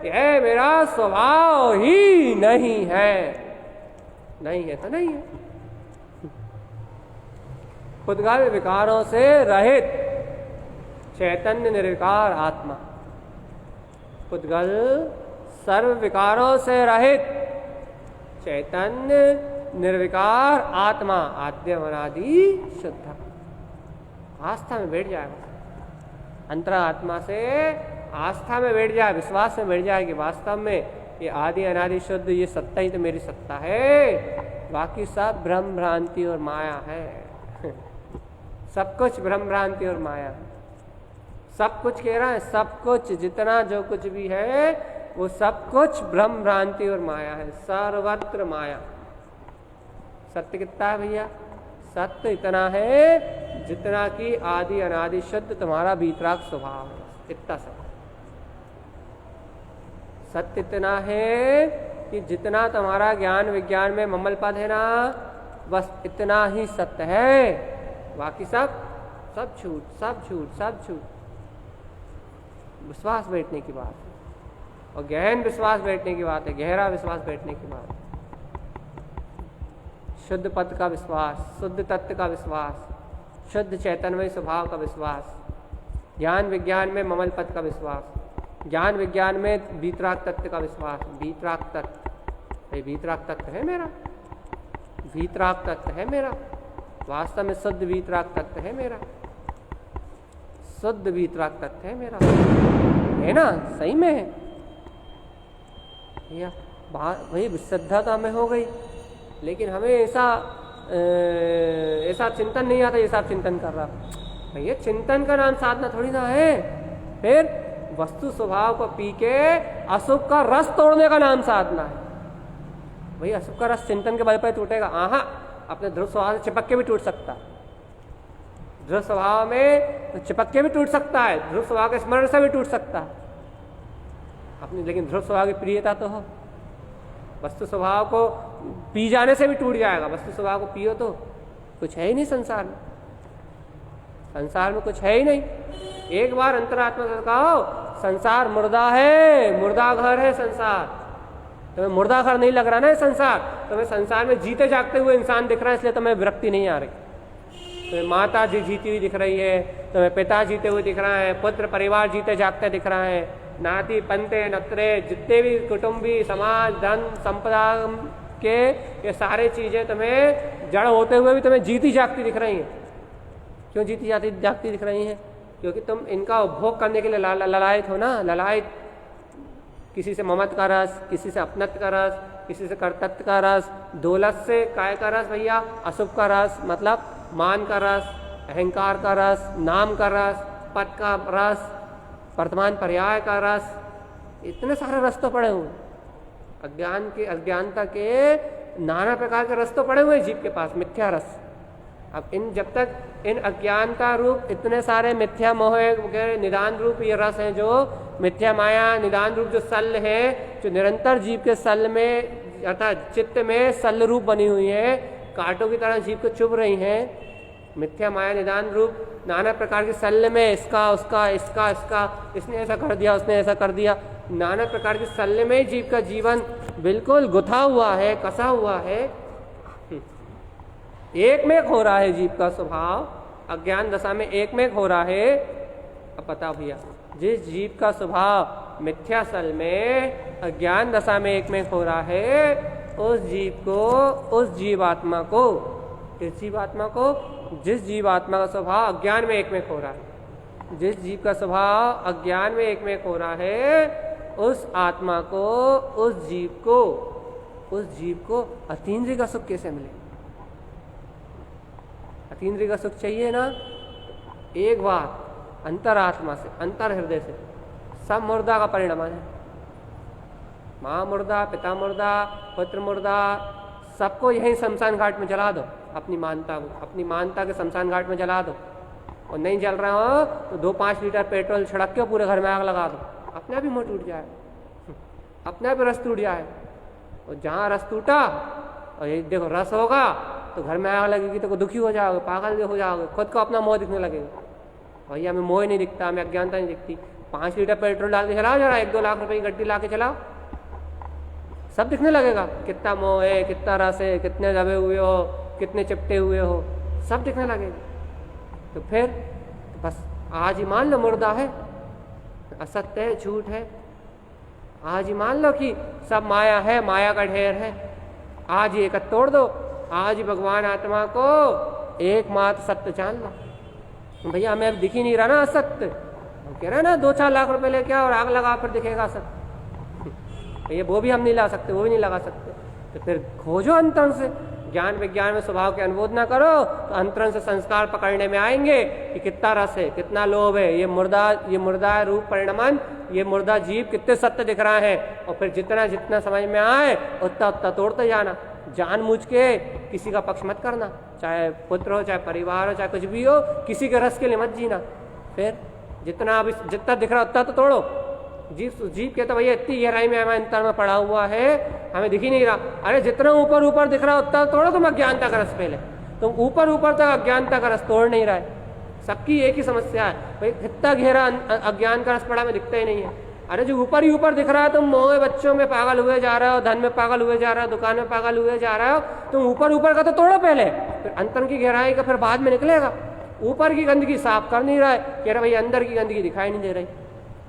यह मेरा स्वभाव ही नहीं है। नहीं है तो नहीं है। पुद्गल विकारों से रहित चैतन्य निर्विकार आत्मा, पुद्गल सर्व विकारों से रहित चैतन्य निर्विकार आत्मा, आद्य अनादि शुद्ध। आस्था में बैठ जाएगा, अंतरा आत्मा से आस्था में बैठ जाए, विश्वास में बैठ जाए कि वास्तव में ये आदि अनादि शुद्ध ये सत्ता ही तो मेरी सत्ता है, बाकी सब भ्रम भ्रांति और माया है। सब कुछ भ्रम भ्रांति और माया है। सब कुछ कह रहा है, सब कुछ जितना जो कुछ भी है वो सब कुछ भ्रम भ्रांति और माया है, सर्वत्र माया। सत्य कितना है भैया? सत्य इतना है जितना कि आदि अनादि शुद्ध तुम्हारा वीतराग स्वभाव है, इतना सब। सत्य इतना है कि जितना तुम्हारा ज्ञान विज्ञान में ममल पद है ना, बस इतना ही सत्य है, बाकी सब सब झूठ, सब झूठ, सब झूठ। विश्वास बैठने की बात है, और गहन विश्वास बैठने की बात है, गहरा विश्वास बैठने की बात है। शुद्ध पद का विश्वास, शुद्ध तत्व का विश्वास, शुद्ध चैतन्यमय स्वभाव का विश्वास, ज्ञान विज्ञान में ममल पद का विश्वास, ज्ञान विज्ञान में वीतराग तत्व का विश्वास। वीतराग तत्व, ये वीतराग तत्व है मेरा, वीतराग तत्व है मेरा, वास्तव में शुद्ध वीतराग तत्व है मेरा, शुद्ध वीतराग तत्व है मेरा, है ना? सही में है भैया। वही श्रद्धा तो हमें हो गई, लेकिन हमें ऐसा चिंतन नहीं आता, ऐसा चिंतन कर रहा भैया। चिंतन का नाम साधना थोड़ी ना है। फिर वस्तु स्वभाव को पी के अशुभ का रस तोड़ने का नाम साधना है भैया। अशुभ का रस चिंतन के बल पर टूटेगा? आहा, अपने ध्रुव स्वभाव से चिपक के भी टूट सकता, ध्रुव स्वभाव में चिपक के भी टूट सकता है, ध्रुव स्वभाव के स्मरण से भी टूट सकता है अपनी, लेकिन ध्रुव स्वभाव की प्रियता तो हो। वस्तु स्वभाव को पी जाने से भी टूट जाएगा, वस्तु स्वभाव को पियो तो कुछ है ही नहीं संसार में, संसार में कुछ है ही नहीं। एक बार अंतरात्मा से कहो संसार मुर्दा है, मुर्दा घर है संसार। तुम्हें मुर्दा घर नहीं लग रहा ना संसार, तुम्हें संसार में जीते जागते हुए इंसान दिख रहा है, इसलिए तुम्हें विरक्ति नहीं आ रही। तुम्हें माता जी जीती हुई दिख रही है, तुम्हें पिता जीते हुए दिख रहा है, पुत्र परिवार जीते जागते दिख रहा है, नाती पंते नत्रे जितने भी कुटुंबी समाज धन संपदा के ये सारे चीजें तुम्हें जड़ होते हुए भी तुम्हें जीती जागती दिख रही हैं। क्यों जीती जागती दिख रही हैं? क्योंकि तुम इनका उपभोग करने के लिए ललायत हो ना, ललायत। किसी से ममत्व का रस, किसी से अपनत्व का रस, किसी से कर्तव्य का रस, दौलत से काय का रस भैया? अशुभ का रस, मतलब मान का रस, अहंकार का रस, नाम का रस, पद का रस, वर्तमान पर्याय का रस, इतने सारे रस तो पड़े हुए। अज्ञान के, अज्ञानता के नाना प्रकार के रस तो पड़े हुए जीव के पास, मिथ्या रस। अब जब तक इन अज्ञानता रूप इतने सारे मिथ्या मोह वगैरह निदान रूप ये रस हैं, जो मिथ्या माया निदान रूप जो सल है, जो निरंतर जीव के सल में अर्थात चित्त में सल रूप बनी हुई है, कांटों की तरह जीव को चुभ रही हैं। मिथ्या माया निदान रूप नाना प्रकार के सल में इसका उसका इसका इसका, इसने ऐसा कर दिया उसने ऐसा कर दिया, नाना प्रकार के सल में जीव का जीवन बिल्कुल गुथा हुआ है, कसा हुआ है। एक में हो रहा है जीव का स्वभाव, अज्ञान दशा में एक में हो रहा है। अब बताओ भैया, जिस जीव का स्वभाव मिथ्या सल में अज्ञान दशा में एक में हो रहा है, उस जीव को, उस जीवात्मा को, इस जीवात्मा को, जिस जीवात्मा का स्वभाव अज्ञान में एक में हो रहा है, जिस जीव का स्वभाव अज्ञान में एक में हो रहा है, उस आत्मा को, उस जीव को अतीन्द्रिय का सुख कैसे मिले? अतीन्द्रिय का सुख चाहिए ना, एक बार अंतरात्मा से, अंतर हृदय से। सब मुर्दा का परिणाम है, माँ मुर्दा, पिता मुर्दा, पुत्र मुर्दा, सबको यहीं शमशान घाट में जला दो। अपनी मानता के शमशान घाट में जला दो। और नहीं जल रहा हो तो 2-5 लीटर पेट्रोल छिड़क के पूरे घर में आग लगा दो, अपने आप ही मुंह टूट जाए, अपने आप ही रस टूट जाए। और जहाँ रस टूटा और ये देखो रस होगा तो घर में आग लगेगी तो दुखी हो जाओगे, पागल हो जाओगे, खुद को अपना मोह दिखने लगेगा। भैया हमें मोह नहीं दिखता, हमें अज्ञानता नहीं दिखती। 5 लीटर पेट्रोल डाल के चलाओ जरा, 1-2 लाख रुपए की गड्डी ला के चलाओ, सब दिखने लगेगा। कितना मोह है, कितना रस है, कितने दबे हुए हो, कितने चिपटे हुए हो, सब दिखने लगेगा। तो फिर बस आज ही मान लो मुर्दा है, असत्य है, झूठ है। आज ही मान लो कि सब माया है, माया का ढेर है। आज ही एक तोड़ दो, आज ही भगवान आत्मा को एकमात्र सत्य जान लो। भैया हमें अब दिख ही नहीं रहा ना असत्य, हम कह रहे हैं ना 2-4 लाख रुपए लेके आओ और आग लगा फिर दिखेगा सत्य। ये वो भी हम नहीं ला सकते, वो भी नहीं लगा सकते। तो फिर खोजो अंतर से, ज्ञान विज्ञान में स्वभाव के अनुबोध ना करो तो अंतरंग से संस्कार पकड़ने में आएंगे कि कितना रस है, कितना लोभ है, ये मुर्दा रूप परिणमन, ये मुर्दा जीव कितने सत्य दिख रहा है। और फिर जितना जितना समझ में आए उतना उतना तोड़ते जाना, जानबूझ के किसी का पक्ष मत करना, चाहे पुत्र हो, चाहे परिवार हो, चाहे कुछ भी हो, किसी के रस के लिए मत जीना। फिर जितना अभी जितना दिख रहा उतना तो तोड़ो। जीव के तो भैया इतनी गहराई में हमें अंतर में पड़ा हुआ है, हमें दिख ही नहीं रहा। अरे जितना ऊपर ऊपर दिख रहा उतना तोड़ो तुम अज्ञानता का रस। पहले तुम ऊपर ऊपर तक अज्ञानता का रस तोड़ नहीं रहा है। सबकी एक ही समस्या है भाई, इतना गहरा अज्ञान का रस पड़ा में दिखता ही नहीं है। अरे जो ऊपर ही ऊपर दिख रहा है, तुम मोह बच्चों में पागल हुए जा रहे हो, धन में पागल हुए जा रहे हो, दुकान में पागल हुए जा रहे हो, तुम ऊपर ऊपर का तो तोड़ो पहले, फिर अंतर की गहराई का फिर बाद में निकलेगा। ऊपर की गंदगी साफ कर नहीं रहा है, कह रहा भाई अंदर की गंदगी दिखाई नहीं दे रही।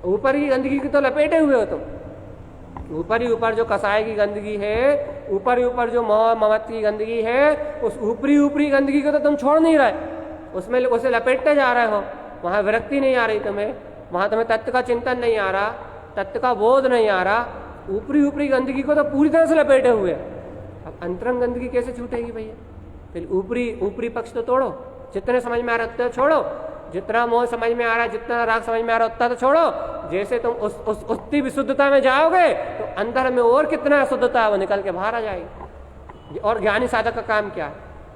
ऊपर की गंदगी की तो लपेटे हुए हो तुम, ऊपर ही ऊपर जो कसाई की गंदगी है, ऊपर ही ऊपर जो मोह ममत की गंदगी है, उस ऊपरी गंदगी को तो तुम छोड़ नहीं रहे, उसमें उसे लपेटते जा रहे हो। वहाँ विरक्ति नहीं आ रही तुम्हें, वहाँ तुम्हें तत्व का चिंतन नहीं आ रहा, तत्व का बोध नहीं आ रहा, ऊपरी गंदगी को तो पूरी तरह से लपेटे हुए। अब अंतरंग गंदगी कैसे छूटेगी भैया? फिर ऊपरी पक्ष तो तोड़ो, जितने समझ में आ रहा उतना छोड़ो, जितना मोह समझ में आ रहा है, जितना राग समझ में आ रहा है उतना तो छोड़ो। जैसे तुम उतनी विशुद्धता में जाओगे तो अंदर में और कितना अशुद्धता है वो निकल के बाहर आ जाएगी। और ज्ञानी साधक का काम क्या है?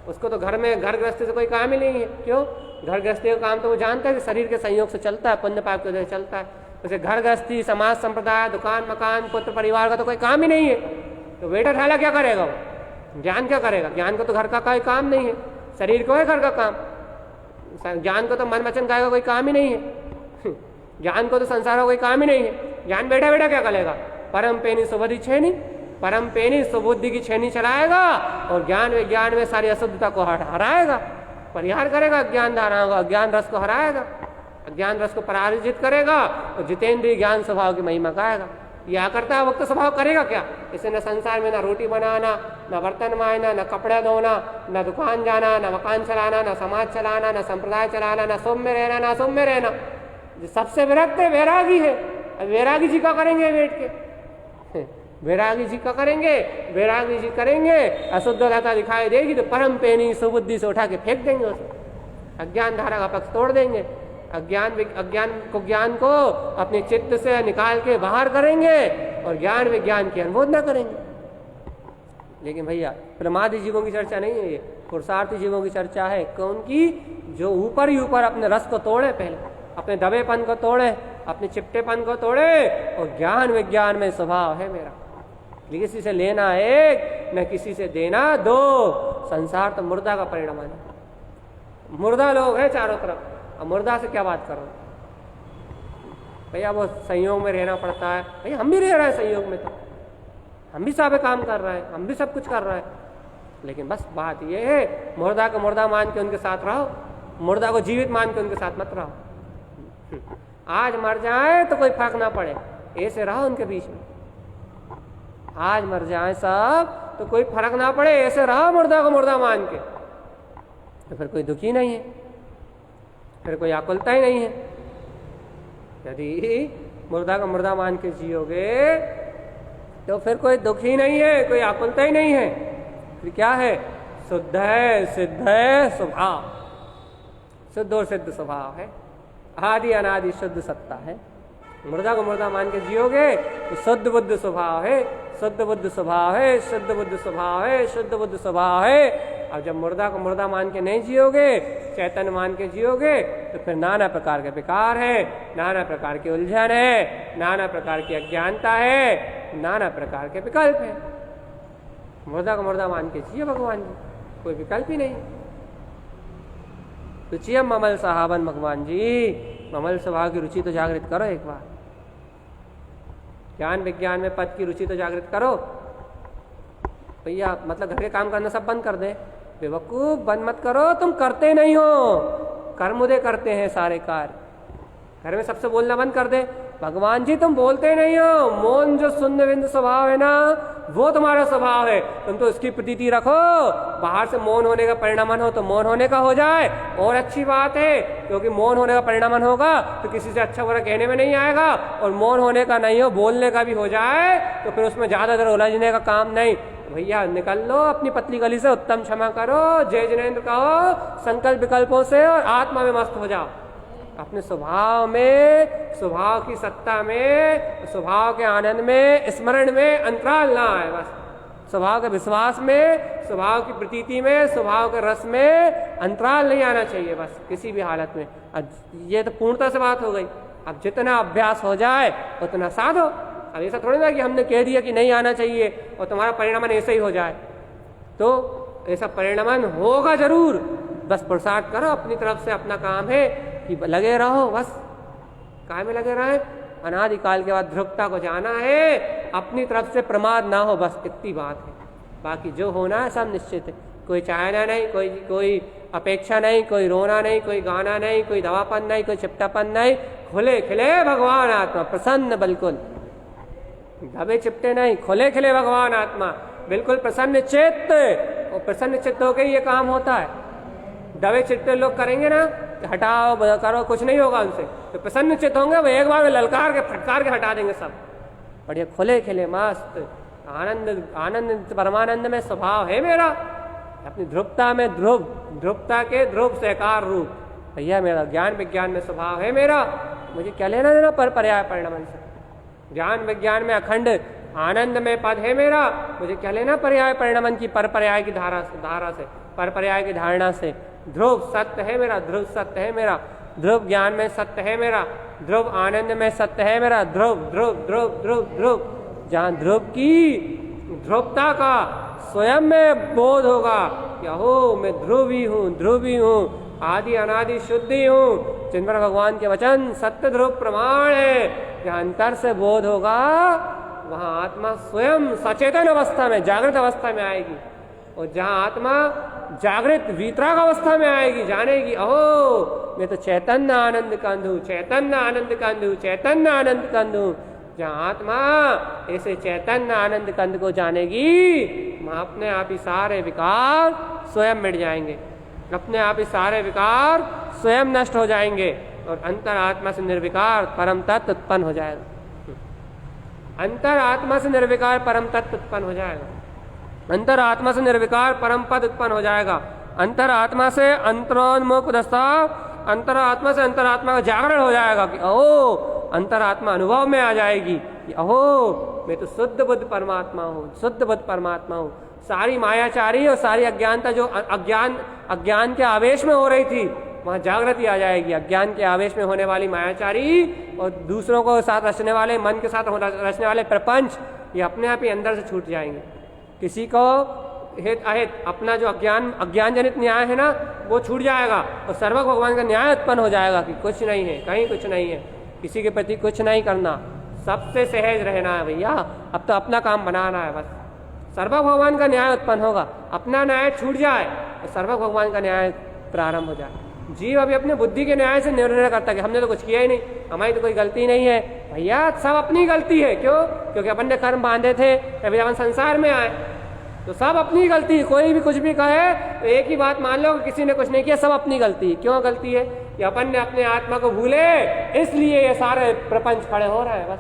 उसको तो घर गृहस्थी से कोई काम ही नहीं है। क्यों? घर गृहस्थी का काम तो वो जानता है कि शरीर के संयोग से चलता है, पुण्य पाप के वजह से चलता है। उसे घर गृहस्थी, समाज संप्रदाय, दुकान मकान, पुत्र परिवार का तो कोई काम ही नहीं है। तो बेटा ठाला क्या करेगा वो? ज्ञान क्या करेगा? ज्ञान को तो घर का कोई काम नहीं है, शरीर को है घर का काम। ज्ञान को तो मन वचन काया का कोई काम ही नहीं है, ज्ञान को तो संसार का कोई काम ही नहीं है। ज्ञान बैठा बैठा क्या करेगा? परम पेनी सुबुद्धि छेनी, परम पेनी सुबुद्धि की छेनी चलाएगा और ज्ञान विज्ञान में सारी अशुद्धता को हराएगा, परिहार करेगा, अज्ञान धाराओं का, अज्ञान रस को हराएगा, अज्ञान रस को पराजित करेगा और जितेंद्रीय ज्ञान स्वभाव की महिमा गाएगा। या करता वक्त स्वभाव करेगा क्या? इसे न संसार में न रोटी बनाना, न बर्तन मायना, न कपड़े धोना, न दुकान जाना, न मकान चलाना, न समाज चलाना, न संप्रदाय चलाना, न सोम में रहना, न सोम में रहना। जो सबसे विरक्त है वैरागी है। अब वैरागी जी का करेंगे बैठ के? वैरागी जी का करेंगे? वैरागी जी करेंगे, अशुद्धता दिखाई देगी तो परम पेनी सुबुद्धि से उठा के फेंक देंगे उसे, अज्ञान धारा का पक्ष तोड़ देंगे, ज्ञान को अपने चित्त से निकाल के बाहर करेंगे और ज्ञान विज्ञान की अनुमोदना करेंगे। लेकिन भैया प्रमादी जीवों की चर्चा नहीं है, ये पुरुषार्थी जीवों की चर्चा है। कौन की? जो ऊपर ही ऊपर अपने रस को तोड़े, पहले अपने दबेपन को तोड़े, अपने चिपटेपन को तोड़े और ज्ञान विज्ञान में स्वभाव है मेरा, किसी से लेना एक न किसी से देना दो। संसार तो मुर्दा का परिणाम है, मुर्दा लोग हैं चारों तरफ। अब मुर्दा से क्या बात करो भैया? वो संयोग में रहना पड़ता है। भैया हम भी रह रहे हैं संयोग में, तो हम भी सब काम कर रहे हैं, हम भी सब कुछ कर रहे हैं। लेकिन बस बात ये है, मुर्दा को मुर्दा मान के उनके साथ रहो, मुर्दा को जीवित मान के उनके साथ मत रहो। आज मर जाए तो कोई फर्क ना पड़े, ऐसे रहो उनके बीच में। आज मर जाए सब तो कोई फर्क ना पड़े, ऐसे रहो मुर्दा को मुर्दा मान के, तो फिर कोई दुखी नहीं है, फिर कोई आकुलता ही नहीं है। यदि मुर्दा का मुर्दा मान के जियोगे तो फिर कोई दुखी नहीं है, कोई आकुलता ही नहीं है। फिर क्या है? शुद्ध है, सिद्ध है स्वभाव, शुद्ध और सिद्ध स्वभाव है, आदि अनादि शुद्ध सत्ता है। मुर्दा को मुर्दा मान के जियोगे तो शुद्ध बुद्ध स्वभाव है, शुद्ध बुद्ध स्वभाव है, शुद्ध बुद्ध स्वभाव है, शुद्ध बुद्ध स्वभाव है। अब जब मुर्दा को मुर्दा मान के नहीं जियोगे, चैतन्य मान के जियोगे, तो फिर नाना प्रकार के विकार है, नाना प्रकार की उलझन है, नाना प्रकार की अज्ञानता है, नाना प्रकार के विकल्प है। मुर्दा को मुर्दा मान के जियो भगवान जी, कोई विकल्प ही नहीं। रुचियम ममल साहबन भगवान जी, ममल स्वभाव की रुचि तो जागृत करो एक बार, ज्ञान विज्ञान में पद की रुचि तो जागृत करो भैया। मतलब घर के काम करना सब बंद कर दे? बेवकूफ, बंद मत करो, तुम करते नहीं हो, कर्मुदे करते हैं सारे कार्य। घर में सबसे बोलना बंद कर दे, भगवान जी तुम बोलते नहीं हो, मौन जो शून्य बिंदु स्वभाव है ना, वो तुम्हारा स्वभाव है, तुम तो इसकी प्रतीति रखो। बाहर से मौन होने का परिणामन हो तो मौन होने का हो जाए और अच्छी बात है, क्योंकि मौन होने का परिणामन होगा तो किसी से अच्छा बुरा कहने में नहीं आएगा, और मौन होने का नहीं हो, बोलने का भी हो जाए तो फिर उसमें ज्यादा देर उलझने का काम नहीं। भैया निकल लो अपनी पतली गली से, उत्तम क्षमा करो, जय जिनेंद्र कहो, संकल्प विकल्पों से और आत्मा में मस्त हो जाओ। अपने स्वभाव में, स्वभाव की सत्ता में, स्वभाव के आनंद में, स्मरण में अंतराल ना आए। बस स्वभाव के विश्वास में, स्वभाव की प्रतीति में, स्वभाव के रस में अंतराल नहीं आना चाहिए बस किसी भी हालत में। अब ये तो पूर्णता से बात हो गई। अब जितना अभ्यास हो जाए उतना साधो। अब ऐसा थोड़ी ना कि हमने कह दिया कि नहीं आना चाहिए और तुम्हारा परिणामन ऐसे ही हो जाए, तो ऐसा परिणामन होगा जरूर। बस पुरुषार्थ करो, अपनी तरफ से अपना काम है कि लगे रहो, बस काय में लगे रहे। अनादिकाल के बाद ध्रुवता को जाना है, अपनी तरफ से प्रमाद ना हो, बस इतनी बात है। बाकी जो होना है सब निश्चित है। कोई चाहना नहीं, कोई अपेक्षा नहीं, कोई रोना नहीं, कोई गाना नहीं, कोई दवापन नहीं, कोई चिपटापन नहीं। खुले खिले भगवान आत्मा, प्रसन्न बिल्कुल, दबे चिपटे नहीं, खुले खिले भगवान आत्मा, बिल्कुल प्रसन्न चित्त। और प्रसन्न चित्त होकर ये काम होता है। दबे चित्ते लोग करेंगे ना, हटाओ करो, कुछ नहीं होगा उनसे। तो प्रसन्न चित्त होंगे वो एक बार में ललकार के फटकार के हटा देंगे सब। और ये खुले खिले मस्त आनंद, आनंद परमानंद में स्वभाव है मेरा। अपनी ध्रुवता में ध्रुव, ध्रुवता के ध्रुव सहकार रूप भैया मेरा। ज्ञान विज्ञान में स्वभाव है मेरा, मुझे क्या लेना देना पर पर्याय परिणामन से। ज्ञान विज्ञान में अखंड आनंद में पद है मेरा, मुझे क्या लेना पर्याय परिणामन की पर पर्याय की धारा से, पर पर्याय की धारणा से। ध्रुव सत्य है मेरा, ध्रुव सत्य है मेरा, ध्रुव ज्ञान में सत्य है मेरा, ध्रुव आनंद में सत्य है मेरा। ध्रुव ध्रुव ध्रुव ध्रुव ध्रुव, जहाँ ध्रुव की ध्रुवता का स्वयं में बोध होगा कि अहो मैं ध्रुवी हूँ, ध्रुवी हूँ, आदि अनादि शुद्धि हूँ, जिन पर भगवान के वचन सत्य ध्रुव प्रमाण है। जहाँ अंतर से बोध होगा वहाँ आत्मा स्वयं सचेतन अवस्था में, जागृत अवस्था में आएगी। और जहाँ आत्मा जागृत वीतराग अवस्था में आएगी, जानेगी अहो मैं तो चैतन्य आनंद कंधु, चैतन्य आनंद कंधु, चैतन्य आनंद कंधु। जहाँ आत्मा ऐसे चैतन्य आनंद कंध को जानेगी, वहाँ अपने आप ही सारे विकार स्वयं मिट जाएंगे, अपने आप ही सारे विकार स्वयं नष्ट हो जाएंगे और अंतर आत्मा से निर्विकार परम तत्व उत्पन्न हो जाएगा। अंतर आत्मा से निर्विकार परम तत्व उत्पन्न हो जाएगा। अंतर आत्मा से निर्विकार परम पद उत्पन्न हो जाएगा। अंतर आत्मा से अंतरोन्मुख दशा, अंतर आत्मा से अंतरात्मा का जागरण हो जाएगा कि अहो अंतरात्मा अनुभव में आ जाएगी कि अहो मैं तो शुद्ध बुद्ध परमात्मा हूँ, शुद्ध बुद्ध परमात्मा हूँ। सारी मायाचारी और सारी अज्ञानता जो अज्ञान के आवेश में हो रही थी, वहाँ जागृति आ जाएगी। अज्ञान के आवेश में होने वाली मायाचारी और दूसरों को साथ रचने वाले, मन के साथ रचने वाले प्रपंच, ये अपने आप ही अंदर से छूट जाएंगे। किसी को हित अहित अपना जो अज्ञान जनित न्याय है ना, वो छूट जाएगा और सर्वक भगवान का न्याय उत्पन्न हो जाएगा कि कुछ नहीं है, कहीं कुछ नहीं है, किसी के प्रति कुछ नहीं करना, सबसे सहज रहना है भैया। अब तो अपना काम बनाना है बस। सर्वक भगवान का न्याय उत्पन्न होगा, अपना न्याय छूट जाए और सर्वक भगवान का न्याय प्रारंभ हो जाए। जीव अभी अपने बुद्धि के न्याय से निर्णय करता कि हमने तो कुछ किया ही नहीं, हमारी तो कोई गलती नहीं है। भैया सब अपनी गलती है। क्यों? क्योंकि अपन ने कर्म बांधे थे, अभी अपन संसार में आए तो सब अपनी गलती। कोई भी कुछ भी कहे तो एक ही बात मान लो, किसी ने कुछ नहीं किया, सब अपनी गलती। क्यों गलती है? कि अपन ने अपने आत्मा को भूले, इसलिए ये सारे प्रपंच खड़े हो रहे हैं। बस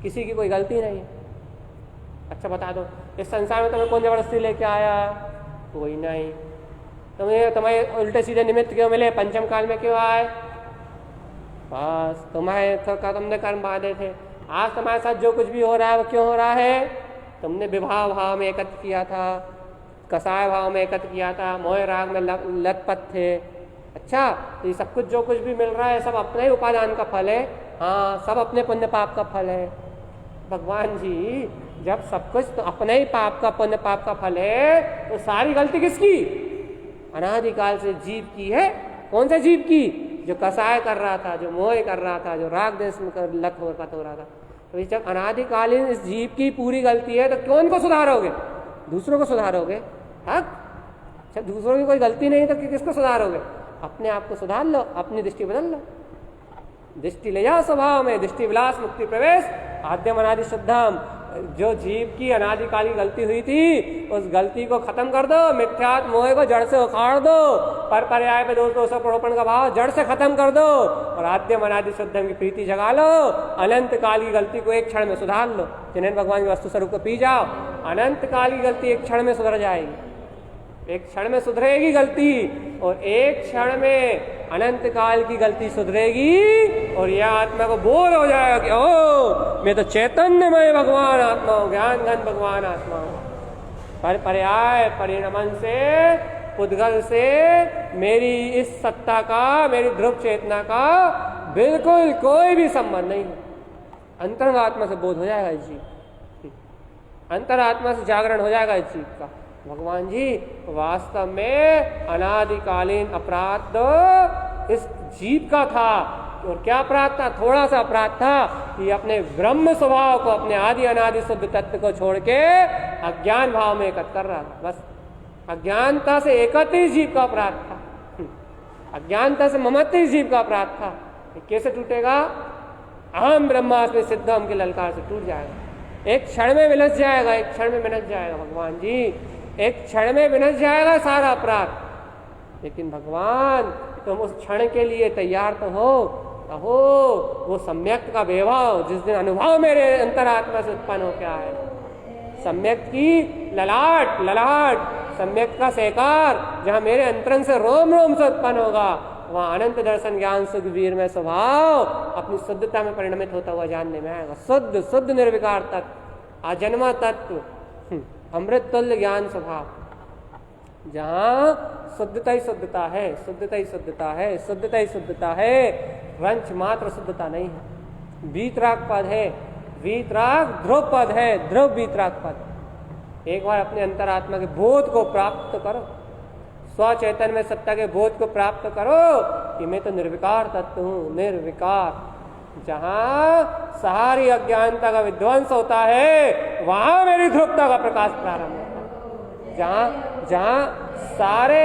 किसी की कोई गलती नहीं है। अच्छा बता दो, इस संसार में तुम्हें कौन जबरदस्ती लेके आया? कोई नहीं। तुम्हें उल्टे सीधे निमित्त क्यों मिले? पंचम काल में क्यों आए? बस तुमने कर्म बांधे थे। आज तुम्हारे साथ जो कुछ भी हो रहा है वो क्यों हो रहा है? तुमने विवाह भाव में एकत्र किया था, कसाय भाव में एकत्र किया था, मोह राग में लतपत थे। अच्छा, तो ये सब कुछ जो कुछ भी मिल रहा है सब अपने ही उपादान का फल है। हाँ, सब अपने पुण्य पाप का फल है। भगवान जी जब सब कुछ तो अपने ही पाप का, पुण्य पाप का फल है, तो सारी गलती किसकी? अनादिकाल से जीव की है। कौन से जीव की? जो कसाय कर रहा था, जो मोह कर रहा था, जो राग देश में लत हो रहा था। तो जब अनादिकालीन इस जीव की पूरी गलती है तो कौन को सुधारोगे? दूसरों को सुधारोगे? हाँ, अच्छा दूसरों की कोई गलती नहीं तो किसको सुधारोगे? अपने आप को सुधार लो, अपनी दृष्टि बदल लो, दृष्टि ले जाओ स्वभाव में। दृष्टि विलास मुक्ति प्रवेश आद्यम अनादि शुद्धम। जो जीव की अनादिकाली गलती हुई थी उस गलती को खत्म कर दो, मिथ्यात्व मोह को जड़ से उखाड़ दो, पर पर्याय पे दोष दोषारोपण का भाव जड़ से खत्म कर दो और आद्यम अनादि शुद्धम की प्रीति जगा लो। अनंत काल की गलती को एक क्षण में सुधार लो। जिन्हें भगवान की वस्तु स्वरूप को पी जाओ, अनंत काल की गलती एक क्षण में सुधर जाएगी, एक क्षण में सुधरेगी गलती, और एक क्षण में अनंत काल की गलती सुधरेगी और यह आत्मा को बोध हो जाएगा कि ओ मैं तो चैतन्यमय भगवान आत्मा हूँ, ज्ञान घन भगवान आत्मा हूँ। पर पर्याय परिणमन से, पुद्गल से मेरी इस सत्ता का, मेरी ध्रुव चेतना का बिल्कुल कोई भी संबंध नहीं है। अंतरात्मा से बोध हो जाएगा इस जीव, अंतरात्मा से जागरण हो जाएगा इस जीव का। भगवान जी वास्तव में अनादिकालीन अपराध इस जीव का था, और क्या अपराध था? थोड़ा सा अपराध था कि अपने ब्रह्म स्वभाव को, अपने आदि अनादि शुद्ध तत्व को छोड़ के अज्ञान भाव में एकत्र कर रहा था। बस अज्ञानता से एकत्र ही जीव का अपराध था, अज्ञानता से ममत्व ही जीव का अपराध था। कैसे टूटेगा? अहम ब्रह्मास्मि सिद्धम के ललकार से टूट जाएगा, एक क्षण में विनश जाएगा, एक क्षण में विनश जाएगा। भगवान जी एक क्षण में विनश जाएगा सारा अपराध। लेकिन भगवान तुम उस क्षण के लिए तैयार तो हो, अहो वो सम्यक का वैभव जिस दिन अनुभव मेरे अंतरात्मा से उत्पन्न हो क्या है, सम्यक की ललाट ललाट, सम्यक का सहकार जहाँ मेरे अंतरंग से रोम रोम से उत्पन्न होगा, वहाँ अनंत दर्शन ज्ञान सुख वीर में स्वभाव अपनी शुद्धता में परिणमित होता हुआ जानने में आएगा। शुद्ध शुद्ध निर्विकार तत्व, अजन्मा तत्व, अमृत तुल्य ज्ञान स्वभाव, जहाँ शुद्धता ही शुद्धता है, शुद्धता ही शुद्धता है, शुद्धता ही शुद्धता है, रंच मात्र शुद्धता नहीं है। वीतराग पद है, वीतराग ध्रुव पद है, ध्रुव वीतराग पद। एक बार अपने अंतरात्मा के बोध को प्राप्त करो, स्वचैतन्य में सत्ता के बोध को प्राप्त करो कि मैं तो निर्विकार तत्व हूँ, निर्विकार। जहाँ सारी अज्ञानता का विध्वंस होता है वहां मेरी ध्रुवता का प्रकाश प्रारंभ होता है। जहाँ जहाँ सारे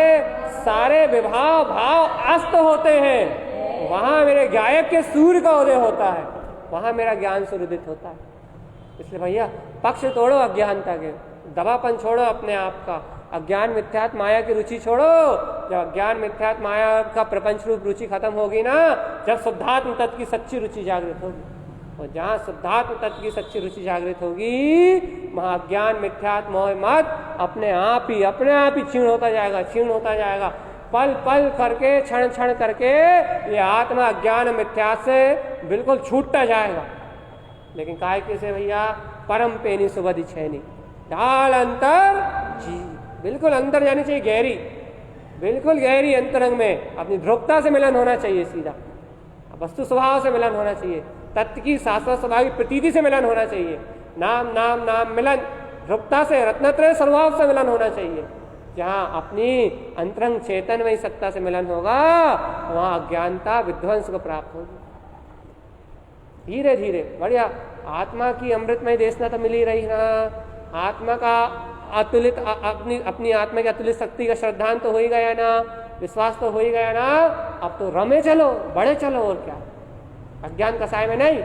सारे विभाव भाव अस्त होते हैं वहां मेरे गायक के सूर्य का उदय होता है, वहां मेरा ज्ञान सूर्योदित होता है। इसलिए भैया पक्ष तोड़ो अज्ञानता के, दबापन छोड़ो अपने आप का, अज्ञान मिथ्यात्व माया की रुचि छोड़ो। जब अज्ञान मिथ्यात्व माया का प्रपंच रूप रुचि खत्म होगी ना, जब शुद्धात्म तत्व की सच्ची रुचि जागृत होगी, और जहाँ शुद्धात्म तत्व की सच्ची रुचि जागृत होगी वहाँ अज्ञान मिथ्यात्व मोह मत अपने आप ही क्षीण होता जाएगा, क्षीण होता जाएगा। पल पल करके, क्षण क्षण करके ये आत्मा अज्ञान मिथ्या से बिल्कुल छूटता जाएगा। लेकिन काय कैसे भैया? परम पेनी सुबधि छैनी, डाल अंतर जी, बिल्कुल अंदर जानी चाहिए, गहरी, बिल्कुल गहरी अंतरंग में अपनी ध्रुवता से मिलन होना चाहिए, सीधा वस्तु स्वभाव से मिलन होना चाहिए, तत्व की शाश्वत स्वभाव की प्रतीति से मिलन होना चाहिए, नाम नाम नाम मिलन, ध्रुवता से, रत्नत्रय स्वभाव से मिलन होना चाहिए। जहाँ अपनी अंतरंग चेतन में सत्ता से मिलन होगा वहाँ अज्ञानता विध्वंस को प्राप्त होगी। धीरे धीरे बढ़िया आत्मा की अमृतमय देशना तो मिल ही रही ना, आत्मा का अतुलित अपनी आत्मा की अतुलित शक्ति का श्रद्धांत तो हो ही गया ना, विश्वास तो हो ही गया ना। अब तो रमे चलो, बढ़े चलो, और क्या, अज्ञान कसाय में नहीं,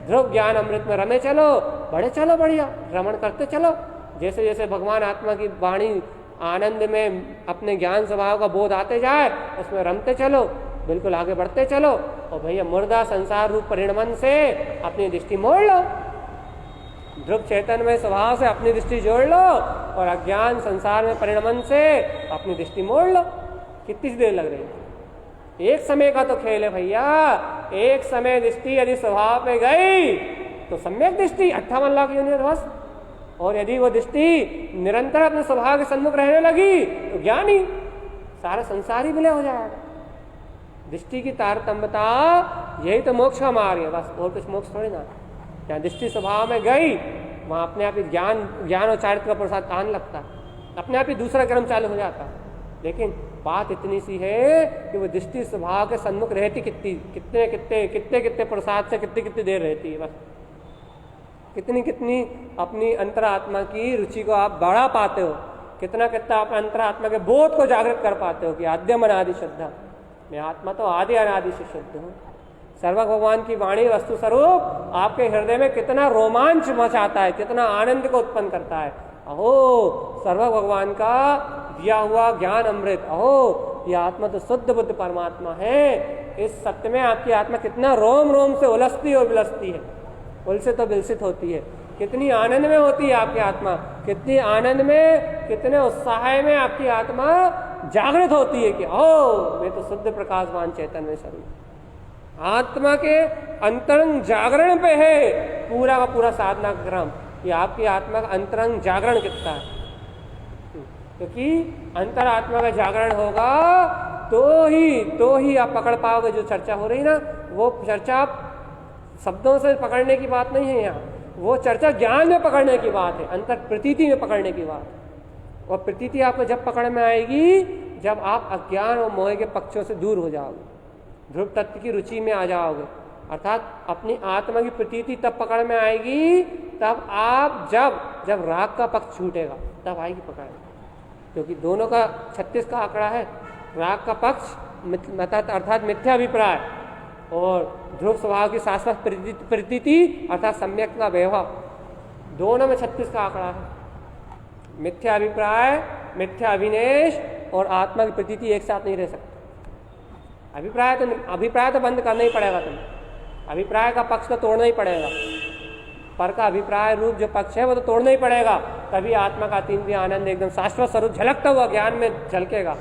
ध्रुव ज्ञान अमृत में रमे चलो, बढ़े चलो, बढ़िया रमण करते चलो। जैसे जैसे भगवान आत्मा की वाणी आनंद में अपने ज्ञान स्वभाव का बोध आते जाए उसमें रमते चलो, बिल्कुल आगे बढ़ते चलो। और भैया मुर्दा संसार रूप परिणमन से अपनी दृष्टि मोड़ लो, ध्रुव चैतन्य में स्वभाव से अपनी दृष्टि जोड़ लो, और अज्ञान संसार में परिणमन से अपनी दृष्टि मोड़ लो। कितनी देर लग रही है? एक समय का तो खेल है भैया। एक समय दृष्टि यदि स्वभाव पे गई तो सम्यक दृष्टि 58 लाख यूनिट बस, और यदि वो दृष्टि निरंतर अपने स्वभाव के सम्मुख रहने लगी तो ज्ञानी सारा संसार ही विलय हो जाएगा। दृष्टि की तारतम्यता यही तो मोक्ष का मार्ग है, बस और कुछ मोक्ष थोड़ी ना। जहाँ दृष्टि स्वभाव में गई वहाँ अपने आप ही ज्ञान और चारित्र का प्रसाद आने लगता, अपने आप ही दूसरा क्रम चालू हो जाता। लेकिन बात इतनी सी है कि वो दृष्टि स्वभाव के सन्मुख रहती कितने प्रसाद से कितनी देर रहती है, बस कितनी अपनी अंतरात्मा की रुचि को आप बढ़ा पाते हो, कितना अपने अंतरात्मा के बोध को जागृत कर पाते हो कि आद्यम अनादि शुद्ध, मैं आत्मा तो आदि अनादि से शुद्ध हूँ। सर्वज्ञ भगवान की वाणी वस्तु स्वरूप आपके हृदय में कितना रोमांच मचाता है, कितना आनंद को उत्पन्न करता है। अहो सर्वज्ञ भगवान का दिया हुआ ज्ञान अमृत, अहो ये आत्मा तो शुद्ध बुद्ध परमात्मा है। इस सत्य में आपकी आत्मा कितना रोम रोम से उलसती और विलसती है, उलसित और विलसित होती है। कितनी आनंद में होती है आपकी आत्मा, कितनी आनंद में, कितने उत्साह में आपकी आत्मा जागृत होती है कि ओ मैं तो शुद्ध प्रकाशवान चैतन्य स्वरूप। आत्मा के अंतरंग जागरण पे है पूरा का पूरा साधना क्रम, कि आपकी आत्मा का अंतरंग जागरण कितना है। क्योंकि अंतर आत्मा का जागरण होगा तो ही आप पकड़ पाओगे। जो चर्चा हो रही ना, वो चर्चा आप शब्दों से पकड़ने की बात नहीं है यहाँ, वो चर्चा ज्ञान में पकड़ने की बात है, अंतर प्रतीति में पकड़ने की बात है। और प्रतीति आपको जब पकड़ में आएगी जब आप अज्ञान और मोह के पक्षों से दूर हो जाओगे, ध्रुव तत्व की रुचि में आ जाओगे। अर्थात अपनी आत्मा की प्रतीति तब पकड़ में आएगी तब आप जब राग का पक्ष छूटेगा तब आएगी पकड़। क्योंकि दोनों का 36 का आंकड़ा है। राग का पक्ष अर्थात मिथ्या अभिप्राय और ध्रुव स्वभाव की शाश्वत प्रतीति अर्थात सम्यक का वैभव, दोनों में 36 का आंकड़ा है। मिथ्या अभिप्राय, मिथ्या अभिनिवेश और आत्मा की प्रतीति एक साथ नहीं रह सकते। अभिप्राय तो बंद करना ही पड़ेगा, तुम्हें अभिप्राय का पक्ष तो तोड़ना ही पड़ेगा। पर का अभिप्राय रूप जो पक्ष है वो तो तोड़ना ही पड़ेगा, तभी आत्मा का अतीन्द्रिय आनंद एकदम शाश्वत स्वरूप झलकता हुआ ज्ञान में झलकेगा।